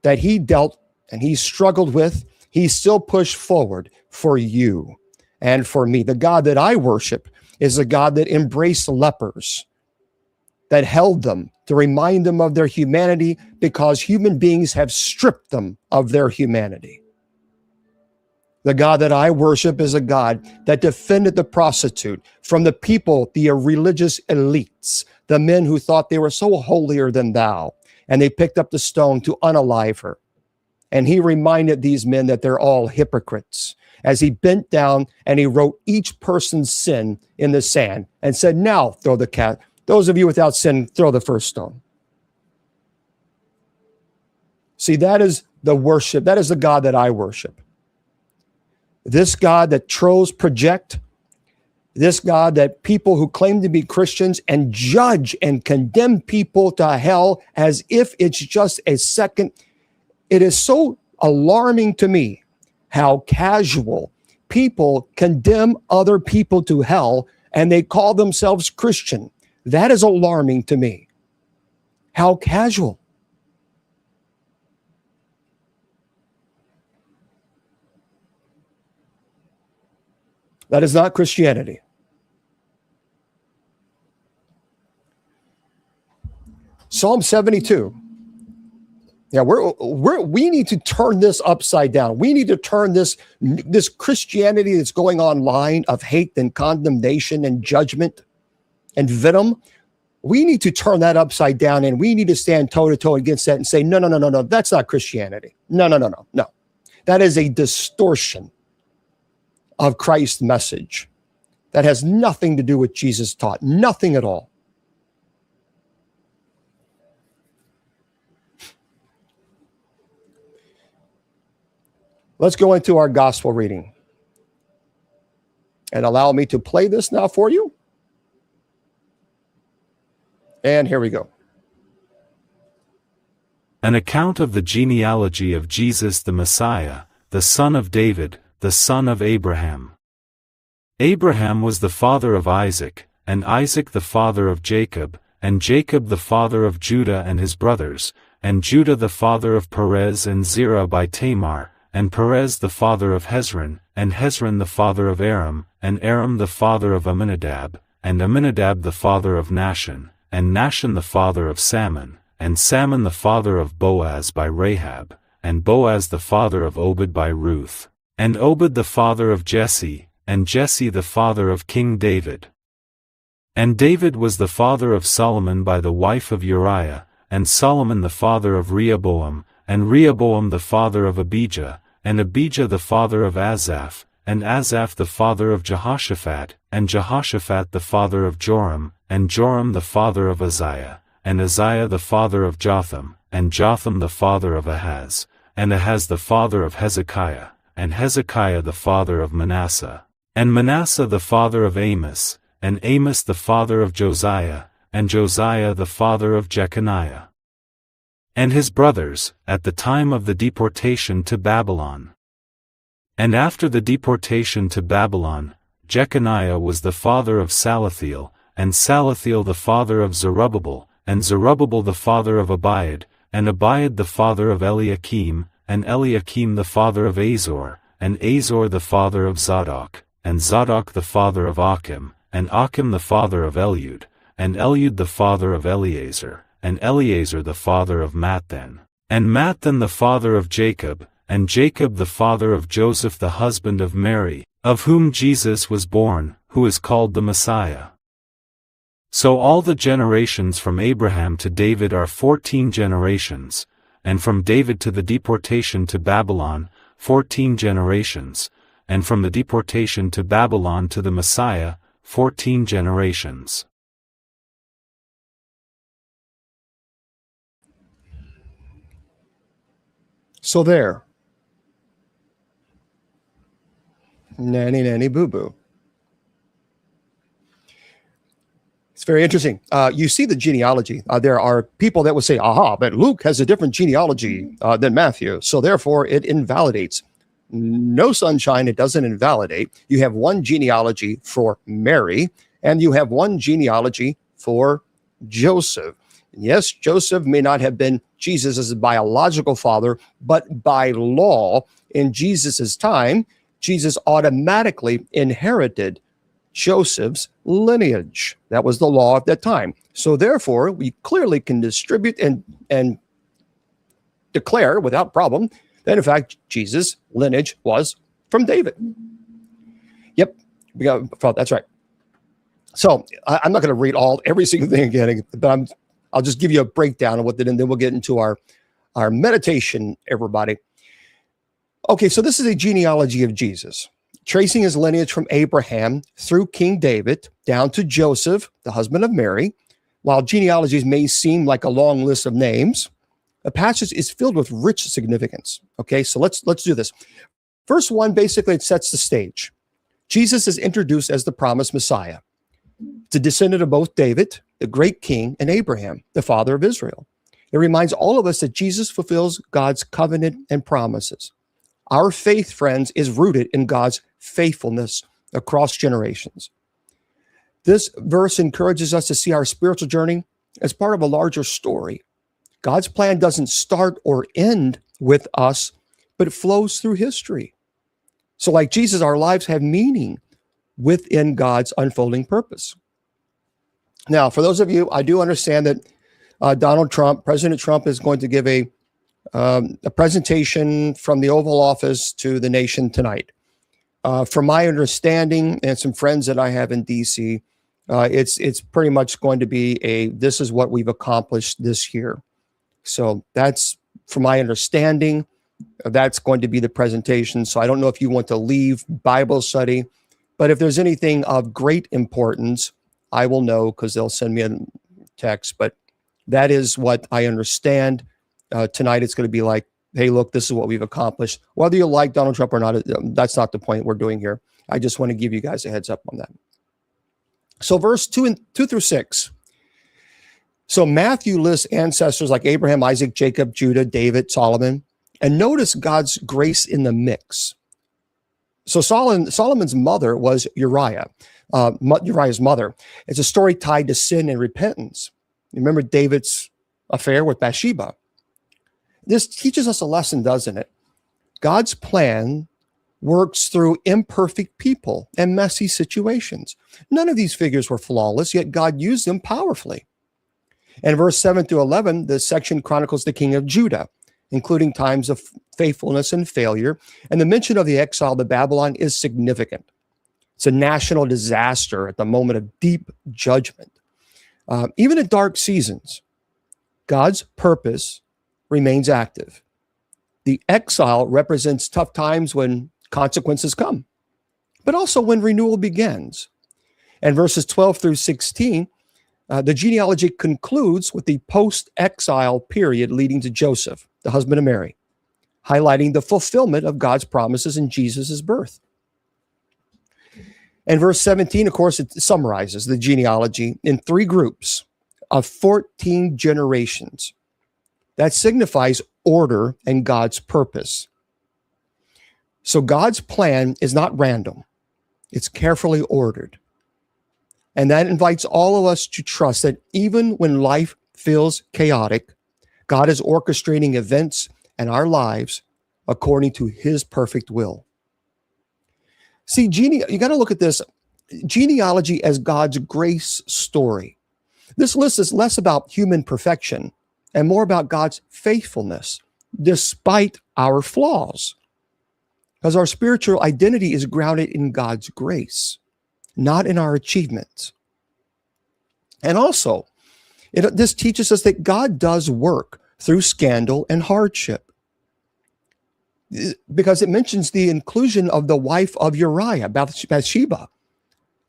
that he dealt and he struggled with. He still pushed forward for you and for me. The God that I worship is a God that embraced lepers, that held them to remind them of their humanity because human beings have stripped them of their humanity. The God that I worship is a God that defended the prostitute from the people, the religious elites, the men who thought they were so holier than thou, and they picked up the stone to unalive her. And he reminded these men that they're all hypocrites as he bent down and he wrote each person's sin in the sand and said, now throw the cat. Those of you without sin, throw the first stone. See, that is the worship. That is the God that I worship. This God that trolls project, this God that people who claim to be Christians and judge and condemn people to hell as if it's just a second. It is so alarming to me how casual people condemn other people to hell and they call themselves Christian. That is alarming to me. How casual. That is not Christianity. Psalm 72. Yeah, we need to turn this upside down. We need to turn this Christianity that's going online of hate and condemnation and judgment and venom. We need to turn that upside down, and we need to stand toe to toe against that and say, no, that's not Christianity. No. That is a distortion of Christ's message that has nothing to do with Jesus taught, nothing at all. Let's go into our gospel reading. And allow me to play this now for you. And here we go. An account of the genealogy of Jesus the Messiah, the son of David, the son of Abraham. Abraham was the father of Isaac, and Isaac the father of Jacob, and Jacob the father of Judah and his brothers, and Judah the father of Perez and Zerah by Tamar, and Perez the father of Hezron, and Hezron the father of Aram, and Aram the father of Amminadab, and Amminadab the father of Nahshon, and Nahshon the father of Salmon, and Salmon the father of Boaz by Rahab, and Boaz the father of Obed by Ruth, and Obed the father of Jesse, and Jesse the father of King David. And David was the father of Solomon by the wife of Uriah, and Solomon the father of Rehoboam, and Rehoboam the father of Abijah, and Abijah the father of Asaph, and Asaph the father of Jehoshaphat, and Jehoshaphat the father of Joram, and Joram the father of Uzziah, and Uzziah the father of Jotham, and Jotham the father of Ahaz, and Ahaz the father of Hezekiah, and Hezekiah the father of Manasseh, and Manasseh the father of Amos, and Amos the father of Josiah, and Josiah the father of Jeconiah, and his brothers, at the time of the deportation to Babylon. And after the deportation to Babylon, Jeconiah was the father of Salathiel, and Salathiel the father of Zerubbabel, and Zerubbabel the father of Abiad, and Abiad the father of Eliakim, and Eliakim the father of Azor, and Azor the father of Zadok, and Zadok the father of Achim, and Achim the father of Eliud, and Eliud the father of Eleazar, and Eleazar the father of Matthan, and Matthan the father of Jacob, and Jacob the father of Joseph the husband of Mary, of whom Jesus was born, who is called the Messiah. So all the generations from Abraham to David are 14 generations, and from David to the deportation to Babylon, 14 generations, and from the deportation to Babylon to the Messiah, 14 generations. So there. Nanny, nanny, boo-boo. It's very interesting. You see the genealogy. There are people that would say, aha, but Luke has a different genealogy than Matthew, so therefore it invalidates. No, sunshine, it doesn't invalidate. You have one genealogy for Mary, and you have one genealogy for Joseph. Yes, Joseph may not have been Jesus' biological father, but by law, in Jesus' time, Jesus automatically inherited Joseph's lineage. That was the law at that time. So therefore, we clearly can distribute and declare without problem that in fact, Jesus' lineage was from David. Yep, that's right. So I'm not going to read every single thing again, but I'll just give you a breakdown of what did, and then we'll get into our meditation, everybody. Okay, so this is a genealogy of Jesus, tracing his lineage from Abraham through King David down to Joseph, the husband of Mary. While genealogies may seem like a long list of names, a passage is filled with rich significance. Okay, so let's do this. First one, basically, it sets the stage. Jesus is introduced as the promised Messiah, the descendant of both David, the great king, and Abraham, the father of Israel. It reminds all of us that Jesus fulfills God's covenant and promises. Our faith, friends, is rooted in God's faithfulness across generations. This verse encourages us to see our spiritual journey as part of a larger story. God's plan doesn't start or end with us, but it flows through history. So like Jesus, our lives have meaning within God's unfolding purpose. Now, for those of you, I do understand that President Trump is going to give a presentation from the Oval Office to the nation tonight. From my understanding and some friends that I have in DC, it's pretty much going to be this is what we've accomplished this year. So that's, from my understanding, that's going to be the presentation. So I don't know if you want to leave Bible study, but if there's anything of great importance, I will know because they'll send me a text. But that is what I understand. Tonight it's going to be like, hey, look, this is what we've accomplished. Whether you like Donald Trump or not, that's not the point we're doing here. I just want to give you guys a heads up on that. So verse 2 through 6. So Matthew lists ancestors like Abraham, Isaac, Jacob, Judah, David, Solomon, and notice God's grace in the mix. So Solomon's mother was Uriah's mother. It's a story tied to sin and repentance. Remember David's affair with Bathsheba. This teaches us a lesson, doesn't it? God's plan works through imperfect people and messy situations. None of these figures were flawless, yet God used them powerfully. And verse 7 through 11, the section chronicles the king of Judah, including times of faithfulness and failure. And the mention of the exile to Babylon is significant. It's a national disaster at the moment of deep judgment. Even in dark seasons, God's purpose remains active. The exile represents tough times when consequences come, but also when renewal begins. And verses 12 through 16, the genealogy concludes with the post-exile period leading to Joseph, the husband of Mary, highlighting the fulfillment of God's promises in Jesus' birth. And verse 17, of course, it summarizes the genealogy in 3 groups of 14 generations. That signifies order and God's purpose. So God's plan is not random. It's carefully ordered. And that invites all of us to trust that even when life feels chaotic, God is orchestrating events and our lives according to his perfect will. See, you got to look at this genealogy as God's grace story. This list is less about human perfection and more about God's faithfulness despite our flaws. Because our spiritual identity is grounded in God's grace, not in our achievements. And also, this teaches us that God does work through scandal and hardship. Because it mentions the inclusion of the wife of Uriah, Bathsheba.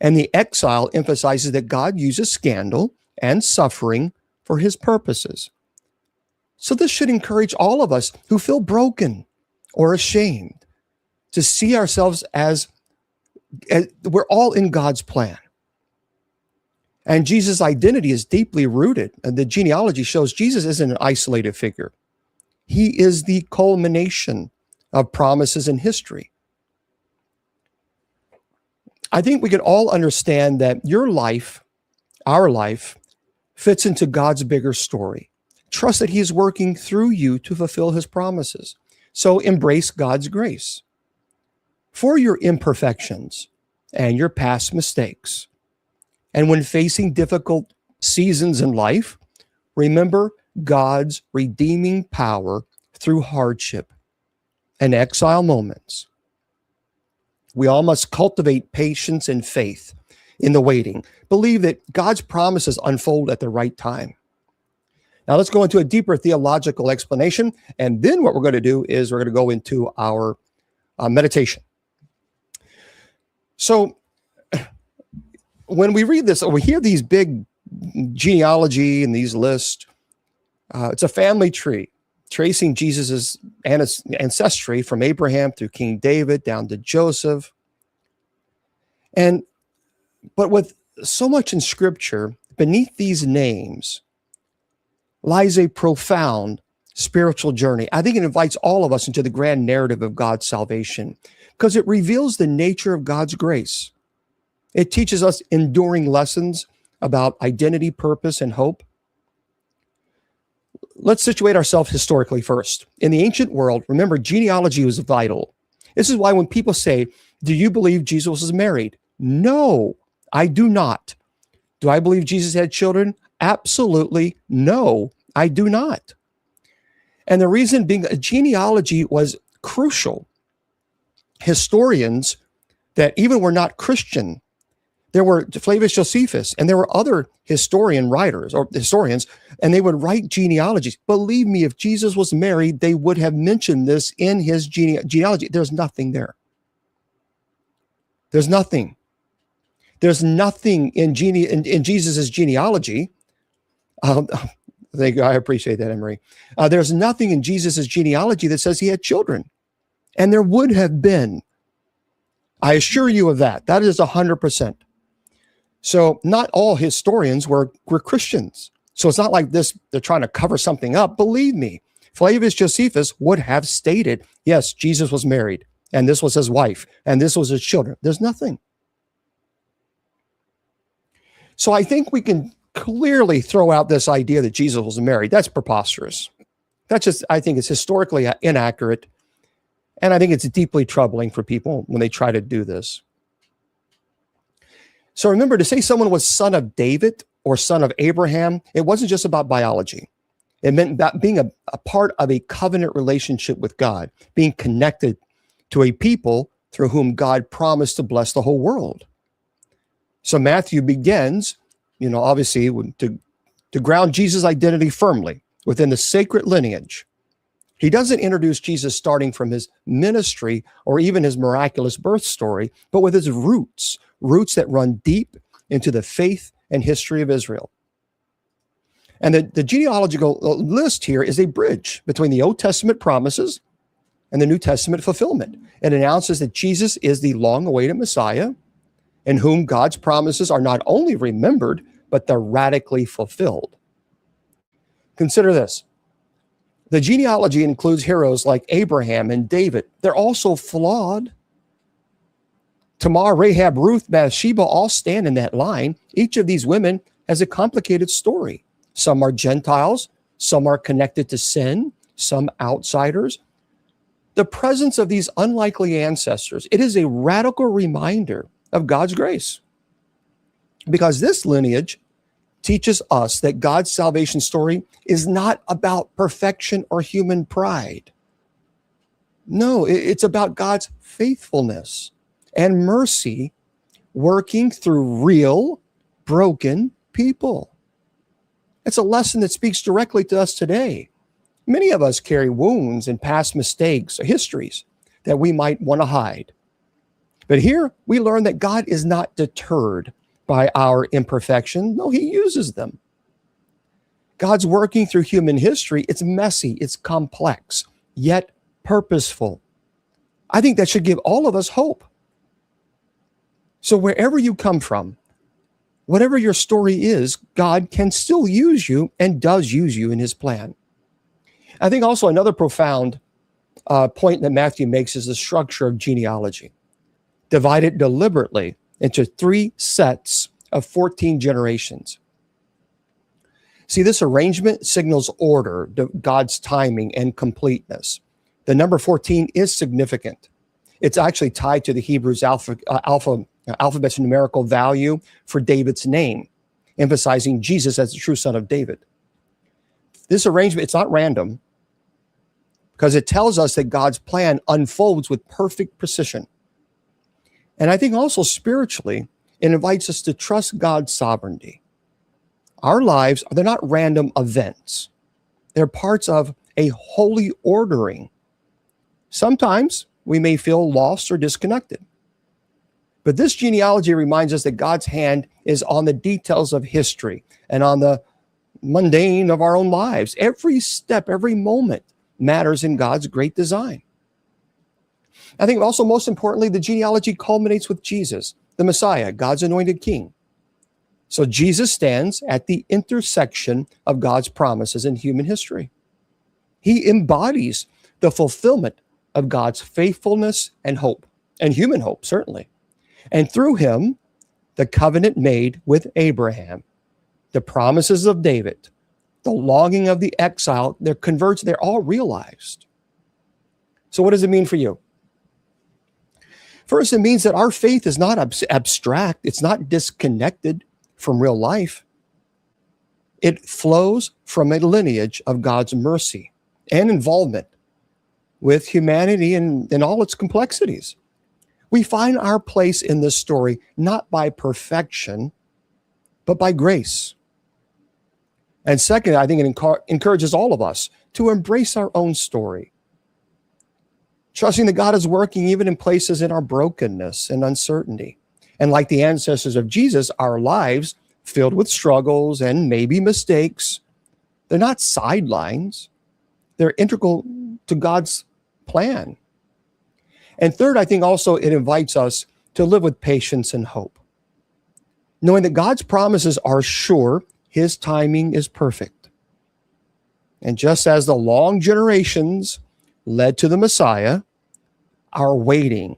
And the exile emphasizes that God uses scandal and suffering for his purposes. So this should encourage all of us who feel broken or ashamed to see ourselves as we're all in God's plan. And Jesus' identity is deeply rooted. And the genealogy shows Jesus isn't an isolated figure. He is the culmination of promises in history. I think we can all understand that your life, our life, fits into God's bigger story. Trust that he is working through you to fulfill his promises. So embrace God's grace for your imperfections and your past mistakes. And when facing difficult seasons in life, remember God's redeeming power through hardship and exile moments. We all must cultivate patience and faith in the waiting. Believe that God's promises unfold at the right time. Now let's go into a deeper theological explanation. And then what we're going to do is we're going to go into our meditation. So when we read this, or we hear these big genealogy and these lists, it's a family tree tracing Jesus's ancestry from Abraham through King David down to Joseph. But with so much in Scripture, beneath these names lies a profound spiritual journey. I think it invites all of us into the grand narrative of God's salvation because it reveals the nature of God's grace. It teaches us enduring lessons about identity, purpose, and hope. Let's situate ourselves historically first. In the ancient world, remember, genealogy was vital. This is why when people say, do you believe Jesus was married? No, I do not. Do I believe Jesus had children? Absolutely no, I do not. And the reason being, genealogy was crucial. Historians that even were not Christian, there were Flavius Josephus, and there were other historians, and they would write genealogies. Believe me, if Jesus was married, they would have mentioned this in his genealogy. There's nothing there. There's nothing. There's nothing in Jesus's genealogy. Thank you. I appreciate that, Emery. There's nothing in Jesus's genealogy that says he had children, and there would have been. I assure you of that. That is 100%. So not all historians were Christians. So it's not like this, they're trying to cover something up. Believe me, Flavius Josephus would have stated, yes, Jesus was married, and this was his wife, and this was his children. There's nothing. So I think we can clearly throw out this idea that Jesus was married. That's preposterous. That's just, I think it's historically inaccurate. And I think it's deeply troubling for people when they try to do this. So remember, to say someone was son of David or son of Abraham, it wasn't just about biology. It meant about being a part of a covenant relationship with God, being connected to a people through whom God promised to bless the whole world. So Matthew begins, obviously to ground Jesus' identity firmly within the sacred lineage. He doesn't introduce Jesus starting from his ministry or even his miraculous birth story, but with his roots that run deep into the faith and history of Israel. And the genealogical list here is a bridge between the Old Testament promises and the New Testament fulfillment. It announces that Jesus is the long-awaited Messiah, in whom God's promises are not only remembered, but they're radically fulfilled. Consider this. The genealogy includes heroes like Abraham and David. They're also flawed. Tamar, Rahab, Ruth, Bathsheba all stand in that line. Each of these women has a complicated story. Some are Gentiles, some are connected to sin, some outsiders. The presence of these unlikely ancestors, it is a radical reminder of God's grace. Because this lineage teaches us that God's salvation story is not about perfection or human pride. No, it's about God's faithfulness and mercy working through real, broken people. It's a lesson that speaks directly to us today. Many of us carry wounds and past mistakes or histories that we might want to hide. But here we learn that God is not deterred by our imperfection. No, he uses them. God's working through human history. It's messy, it's complex, yet purposeful. I think that should give all of us hope. So wherever you come from, whatever your story is, God can still use you and does use you in his plan. I think also another profound point that Matthew makes is the structure of genealogy. Divided deliberately into 3 sets of 14 generations. See, this arrangement signals order, God's timing, and completeness. The number 14 is significant. It's actually tied to the Hebrews alphabet's numerical value for David's name, emphasizing Jesus as the true son of David. This arrangement, it's not random, because it tells us that God's plan unfolds with perfect precision. And I think also spiritually, it invites us to trust God's sovereignty. Our lives, they're not random events. They're parts of a holy ordering. Sometimes we may feel lost or disconnected. But this genealogy reminds us that God's hand is on the details of history and on the mundane of our own lives. Every step, every moment matters in God's great design. I think also most importantly, the genealogy culminates with Jesus, the Messiah, God's anointed king. So Jesus stands at the intersection of God's promises in human history. He embodies the fulfillment of God's faithfulness and hope, and human hope, certainly. And through him, the covenant made with Abraham, the promises of David, the longing of the exile, they're converged, they're all realized. So what does it mean for you? First, it means that our faith is not abstract. It's not disconnected from real life. It flows from a lineage of God's mercy and involvement with humanity in all its complexities. We find our place in this story not by perfection, but by grace. And second, I think it encourages all of us to embrace our own story, trusting that God is working even in places in our brokenness and uncertainty. And like the ancestors of Jesus, our lives filled with struggles and maybe mistakes, they're not sidelines. They're integral to God's plan. And third, I think also it invites us to live with patience and hope, knowing that God's promises are sure, his timing is perfect. And just as the long generations led to the Messiah, our waiting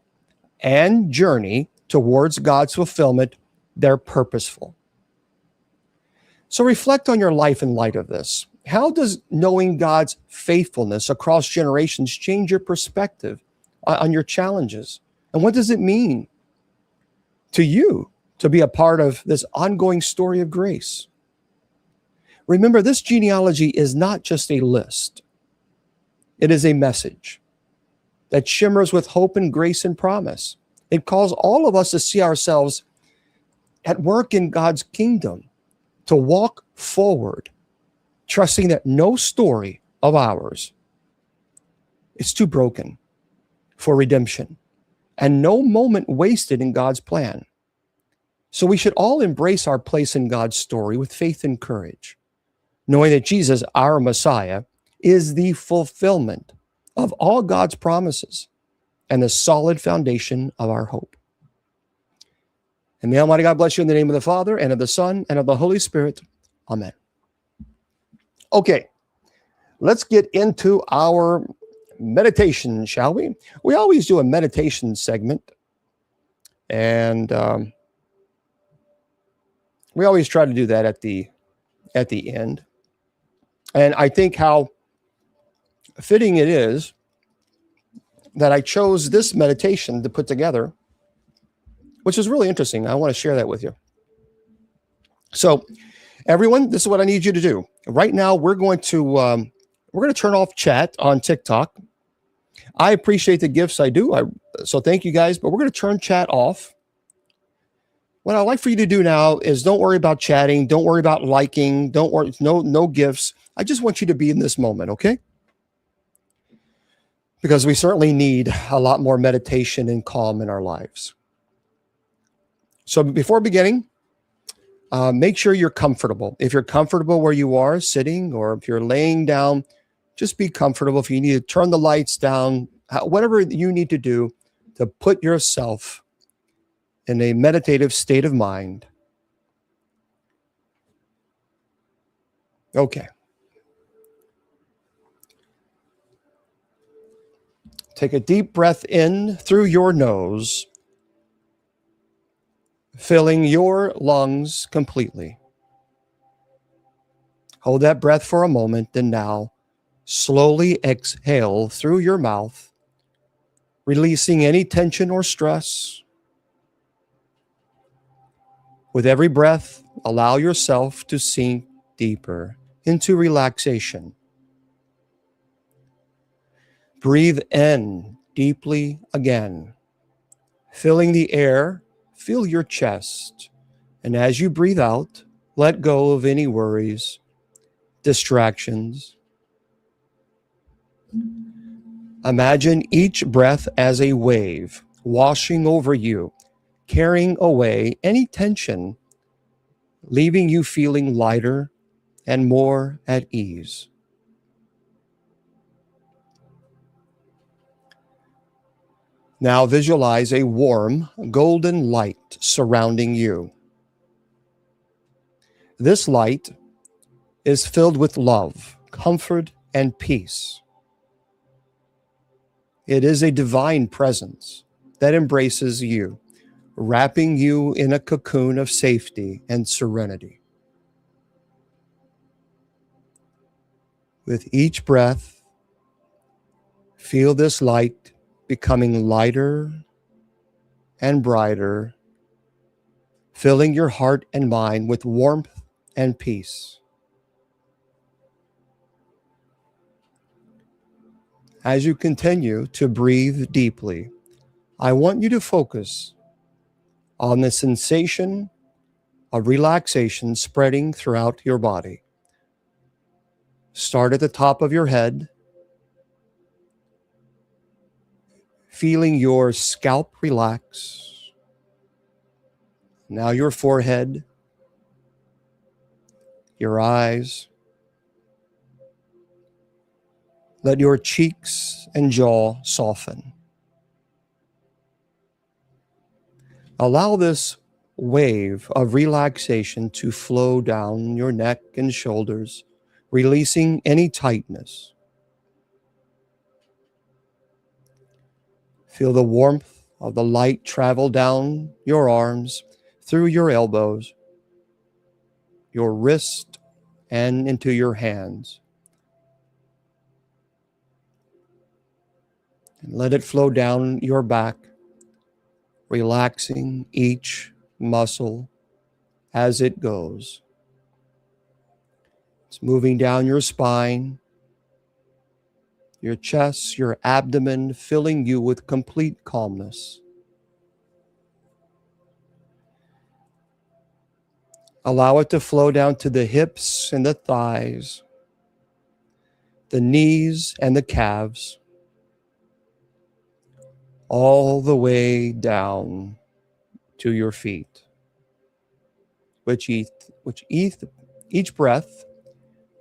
and journey towards God's fulfillment, they're purposeful. So reflect on your life in light of this. How does knowing God's faithfulness across generations change your perspective on your challenges? And what does it mean to you to be a part of this ongoing story of grace? Remember, this genealogy is not just a list. It is a message that shimmers with hope and grace and promise. It calls all of us to see ourselves at work in God's kingdom, to walk forward, trusting that no story of ours is too broken for redemption, and no moment wasted in God's plan. So we should all embrace our place in God's story with faith and courage, knowing that Jesus, our Messiah, is the fulfillment of all God's promises and the solid foundation of our hope. And may Almighty God bless you in the name of the Father, and of the Son, and of the Holy Spirit. Amen. Okay, let's get into our meditation, shall we? We always do a meditation segment, and we always try to do that at the end. And I think how fitting it is that I chose this meditation to put together, which is really interesting. I want to share that with you. So, everyone, this is what I need you to do. Right now, we're going to turn off chat on TikTok. I appreciate the gifts I do. So thank you guys, but we're going to turn chat off. What I'd like for you to do now is don't worry about chatting. Don't worry about liking. Don't worry. No gifts. I just want you to be in this moment, okay? Because we certainly need a lot more meditation and calm in our lives. So before beginning, make sure you're comfortable. If you're comfortable where you are sitting, or if you're laying down, just be comfortable. If you need to turn the lights down, whatever you need to do to put yourself in a meditative state of mind. Okay. Take a deep breath in through your nose, filling your lungs completely. Hold that breath for a moment, and now slowly exhale through your mouth, releasing any tension or stress. With every breath, allow yourself to sink deeper into relaxation. Breathe in deeply again, filling the air. Feel your chest, and as you breathe out, let go of any worries, distractions. Imagine each breath as a wave washing over you, carrying away any tension, leaving you feeling lighter and more at ease. Now visualize a warm, golden light surrounding you. This light is filled with love, comfort, and peace. It is a divine presence that embraces you, wrapping you in a cocoon of safety and serenity. With each breath, feel this light becoming lighter and brighter, filling your heart and mind with warmth and peace. As you continue to breathe deeply, I want you to focus on the sensation of relaxation spreading throughout your body. Start at the top of your head, feeling your scalp relax. Now your forehead, your eyes. Let your cheeks and jaw soften. Allow this wave of relaxation to flow down your neck and shoulders, releasing any tightness. Feel the warmth of the light travel down your arms, through your elbows, your wrist, and into your hands. And let it flow down your back, relaxing each muscle as it goes. It's moving down your spine, your chest, your abdomen, filling you with complete calmness. Allow it to flow down to the hips and the thighs, the knees and the calves, all the way down to your feet. Each breath,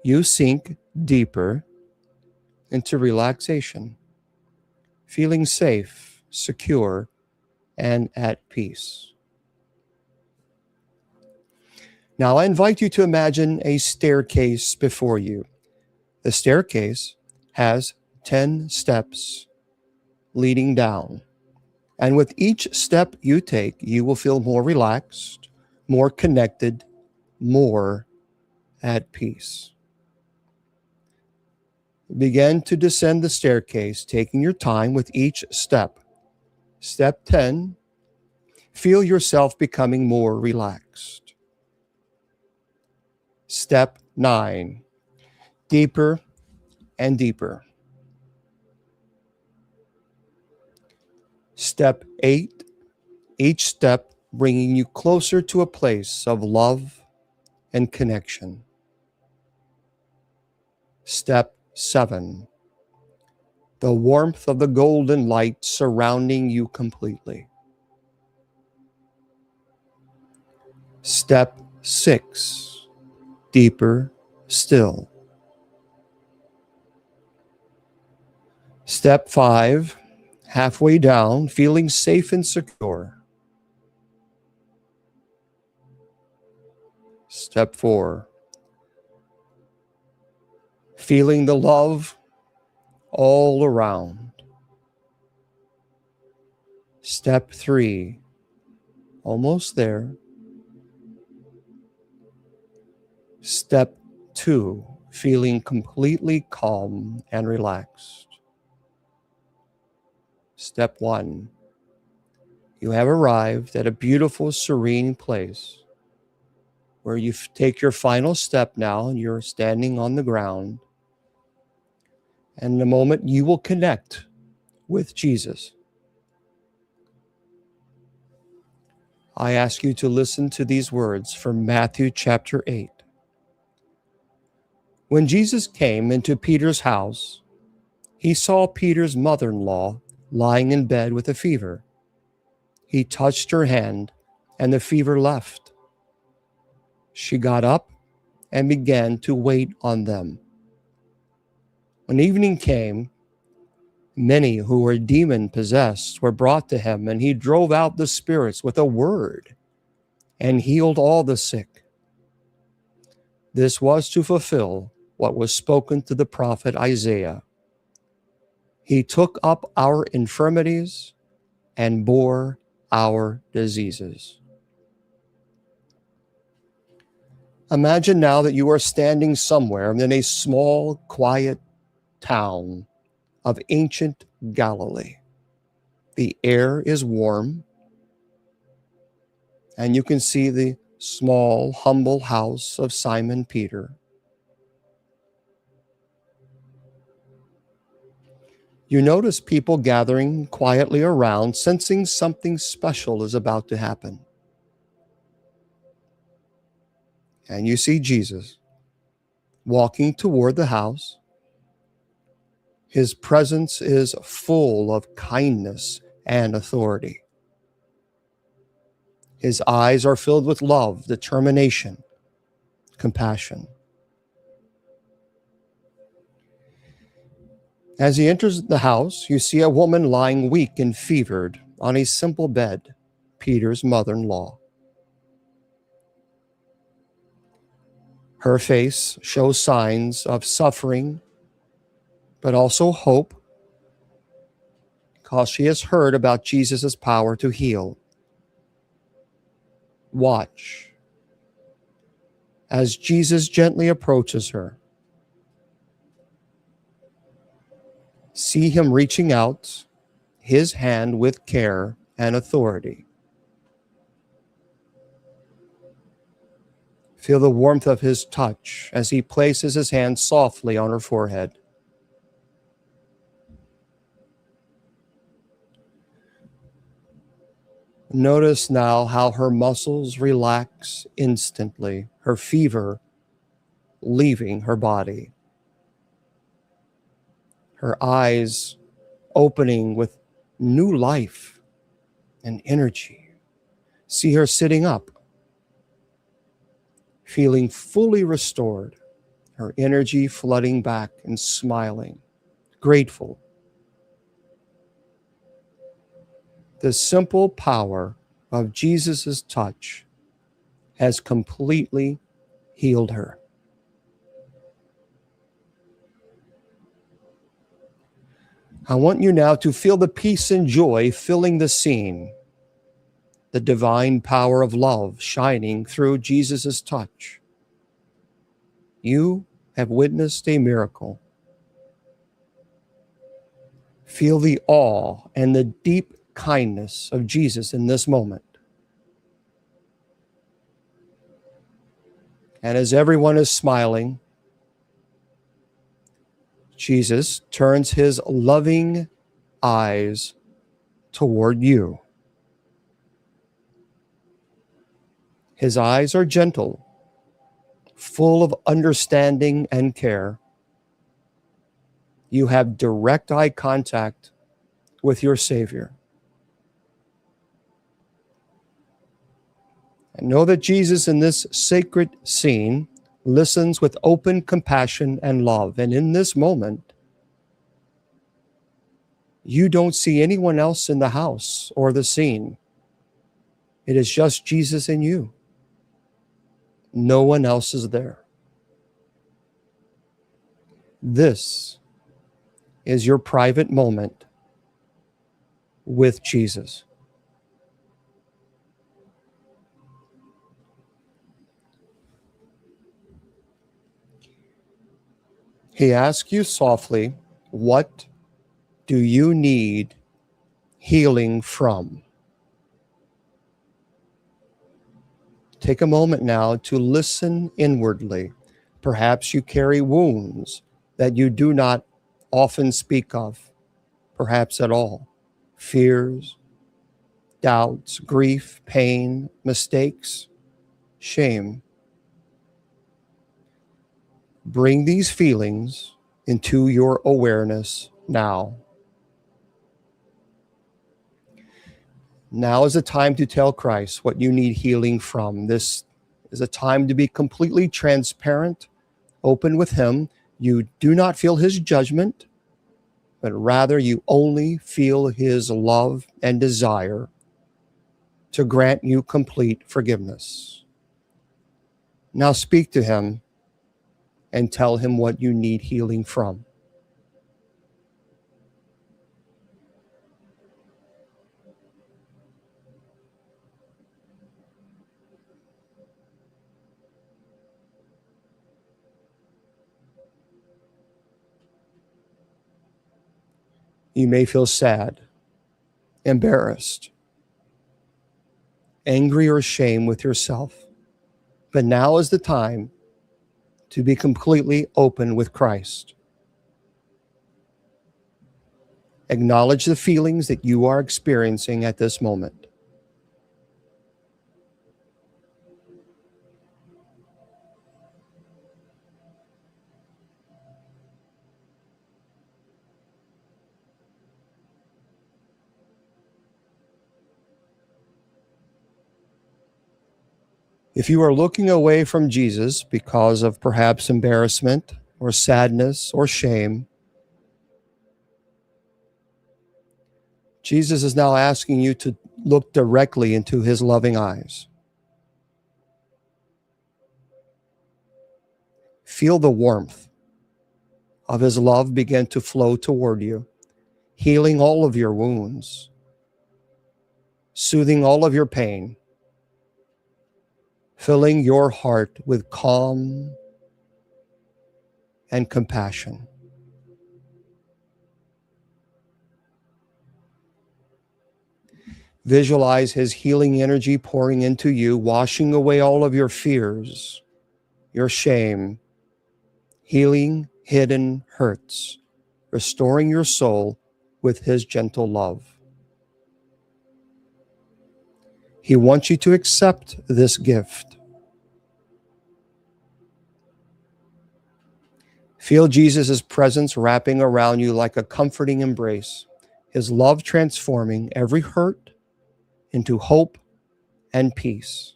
you sink deeper into relaxation, feeling safe, secure, and at peace. Now I invite you to imagine a staircase before you. The staircase has 10 steps leading down. And with each step you take, you will feel more relaxed, more connected, more at peace. Begin to descend the staircase, taking your time with each step. Step 10, feel yourself becoming more relaxed. Step 9, deeper and deeper. Step 8, each step bringing you closer to a place of love and connection. Step 7, the warmth of the golden light surrounding you completely. Step 6, deeper still. Step 5, halfway down, feeling safe and secure. Step 4, feeling the love all around. Step 3, almost there. Step 2, feeling completely calm and relaxed. Step 1, you have arrived at a beautiful, serene place where you take your final step now and you're standing on the ground. And in a moment, you will connect with Jesus. I ask you to listen to these words from Matthew chapter 8. When Jesus came into Peter's house, he saw Peter's mother-in-law lying in bed with a fever. He touched her hand, and the fever left. She got up and began to wait on them. When evening came, many who were demon-possessed were brought to him, and he drove out the spirits with a word and healed all the sick. This was to fulfill what was spoken to the prophet Isaiah. He took up our infirmities and bore our diseases. Imagine now that you are standing somewhere in a small, quiet town of ancient Galilee. The air is warm, and you can see the small, humble house of Simon Peter. You notice people gathering quietly around, sensing something special is about to happen. And you see Jesus walking toward the house. His presence is full of kindness and authority. His eyes are filled with love, determination, compassion. As he enters the house, you see a woman lying weak and fevered on a simple bed, Peter's mother-in-law. Her face shows signs of suffering, but also hope, because she has heard about Jesus' power to heal. Watch as Jesus gently approaches her. See him reaching out his hand with care and authority. Feel the warmth of his touch as he places his hand softly on her forehead. Notice now how her muscles relax instantly, her fever leaving her body. Her eyes opening with new life and energy. See her sitting up, feeling fully restored, her energy flooding back and smiling, grateful. The simple power of Jesus' touch has completely healed her. I want you now to feel the peace and joy filling the scene, the divine power of love shining through Jesus' touch. You have witnessed a miracle. Feel the awe and the deep kindness of Jesus in this moment. And as everyone is smiling, Jesus turns his loving eyes toward you. His eyes are gentle, full of understanding and care. You have direct eye contact with your Savior. And know that Jesus in this sacred scene listens with open compassion and love. And in this moment, you don't see anyone else in the house or the scene. It is just Jesus and you. No one else is there. This is your private moment with Jesus. He asks you softly, what do you need healing from? Take a moment now to listen inwardly. Perhaps you carry wounds that you do not often speak of, perhaps at all. Fears, doubts, grief, pain, mistakes, shame. Bring these feelings into your awareness now. Now is the time to tell Christ what you need healing from. This is a time to be completely transparent, open with him. You do not feel his judgment, but rather you only feel his love and desire to grant you complete forgiveness. Now speak to him and tell him what you need healing from. You may feel sad, embarrassed, angry, or ashamed with yourself. But now is the time to be completely open with Christ. Acknowledge the feelings that you are experiencing at this moment. If you are looking away from Jesus because of perhaps embarrassment or sadness or shame, Jesus is now asking you to look directly into his loving eyes. Feel the warmth of his love begin to flow toward you, healing all of your wounds, soothing all of your pain, filling your heart with calm and compassion. Visualize his healing energy pouring into you, washing away all of your fears, your shame, healing hidden hurts, restoring your soul with his gentle love. He wants you to accept this gift. Feel Jesus' presence wrapping around you like a comforting embrace, his love transforming every hurt into hope and peace.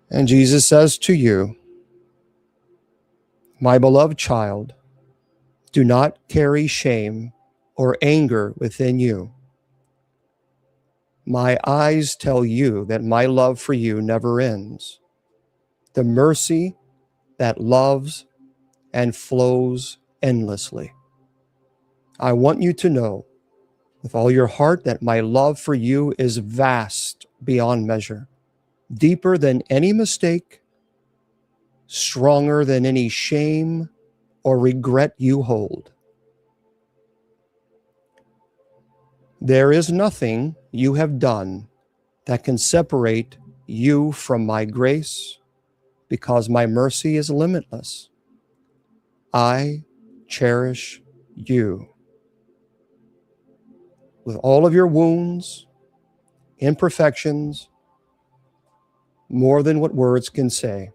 And Jesus says to you, my beloved child, Do not carry shame or anger within you. My eyes tell you that my love for you never ends. The mercy that loves and flows endlessly. I want you to know with all your heart that my love for you is vast beyond measure, deeper than any mistake, stronger than any shame or regret you hold. There is nothing you have done that can separate you from my grace, because my mercy is limitless. I cherish you. With all of your wounds, imperfections, more than what words can say.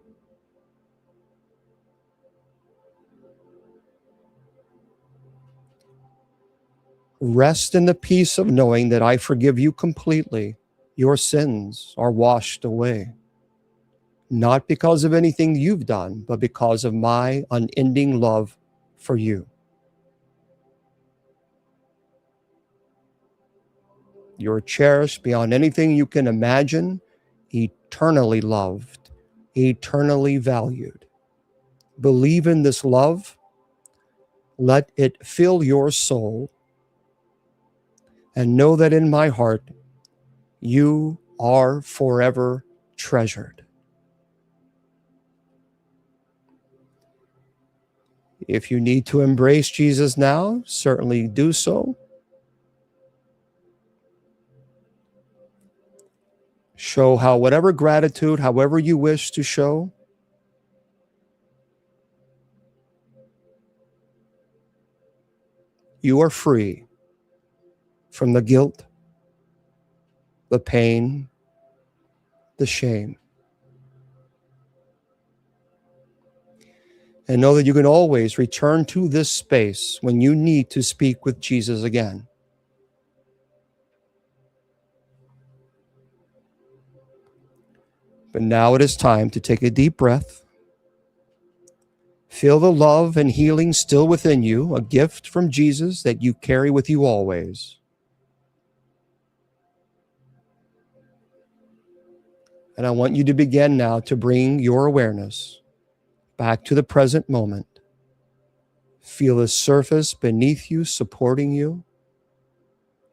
Rest in the peace of knowing that I forgive you completely. Your sins are washed away. Not because of anything you've done, but because of my unending love for you. You're cherished beyond anything you can imagine, eternally loved, eternally valued. Believe in this love. Let it fill your soul. And know that in my heart, you are forever treasured. If you need to embrace Jesus now, certainly do so. Show whatever gratitude, however you wish to show. You are free from the guilt, the pain, the shame. And know that you can always return to this space when you need to speak with Jesus again. But now it is time to take a deep breath. Feel the love and healing still within you, a gift from Jesus that you carry with you always. And I want you to begin now to bring your awareness back to the present moment. Feel the surface beneath you supporting you.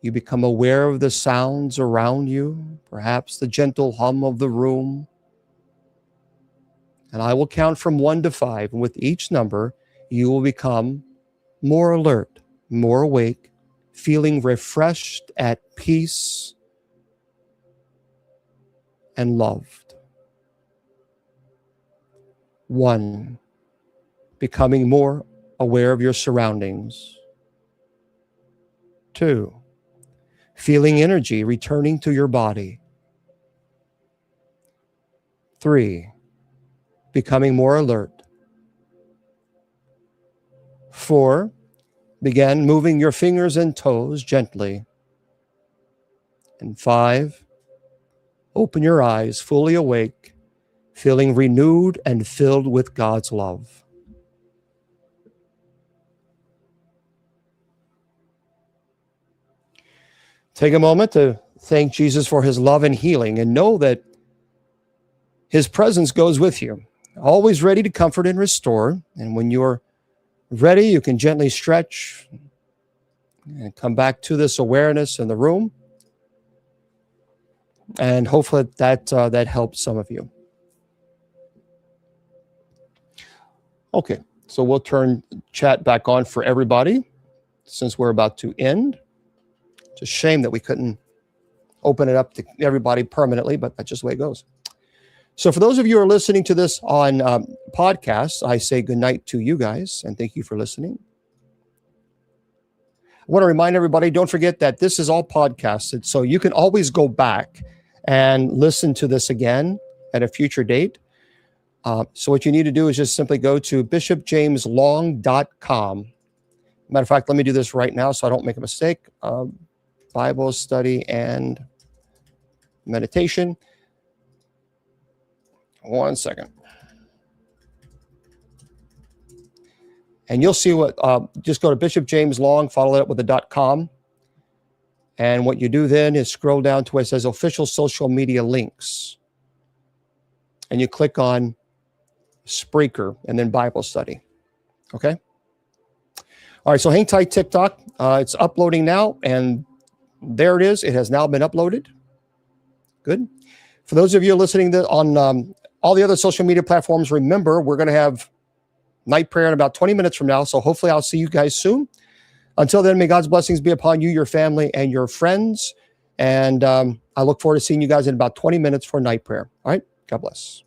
You become aware of the sounds around you, perhaps the gentle hum of the room. And I will count from 1 to 5. And with each number, you will become more alert, more awake, feeling refreshed, at peace, and loved. 1, becoming more aware of your surroundings. 2, feeling energy returning to your body. 3, becoming more alert. 4, begin moving your fingers and toes gently. And 5, open your eyes, fully awake, feeling renewed and filled with God's love. Take a moment to thank Jesus for his love and healing, and know that his presence goes with you, always ready to comfort and restore. And when you're ready, you can gently stretch and come back to this awareness in the room. And hopefully that helps some of you. Okay, so we'll turn chat back on for everybody since we're about to end. It's a shame that we couldn't open it up to everybody permanently, but that's just the way it goes. So for those of you who are listening to this on podcasts, I say good night to you guys and thank you for listening. I want to remind everybody, don't forget that this is all podcasted, so you can always go back and listen to this again at a future date. So what you need to do is just simply go to bishopjameslong.com. Matter of fact, let me do this right now so I don't make a mistake. Bible study and meditation. 1 second. And you'll see what, just go to Bishop James Long, follow it up with a .com. And what you do then is scroll down to where it says official social media links. And you click on Spreaker and then Bible study. Okay? All right, so hang tight, TikTok. It's uploading now, and there it is. It has now been uploaded. Good. For those of you listening on all the other social media platforms, remember, we're going to have night prayer in about 20 minutes from now, so hopefully I'll see you guys soon. Until then, may God's blessings be upon you, your family, and your friends. And I look forward to seeing you guys in about 20 minutes for night prayer. All right? God bless.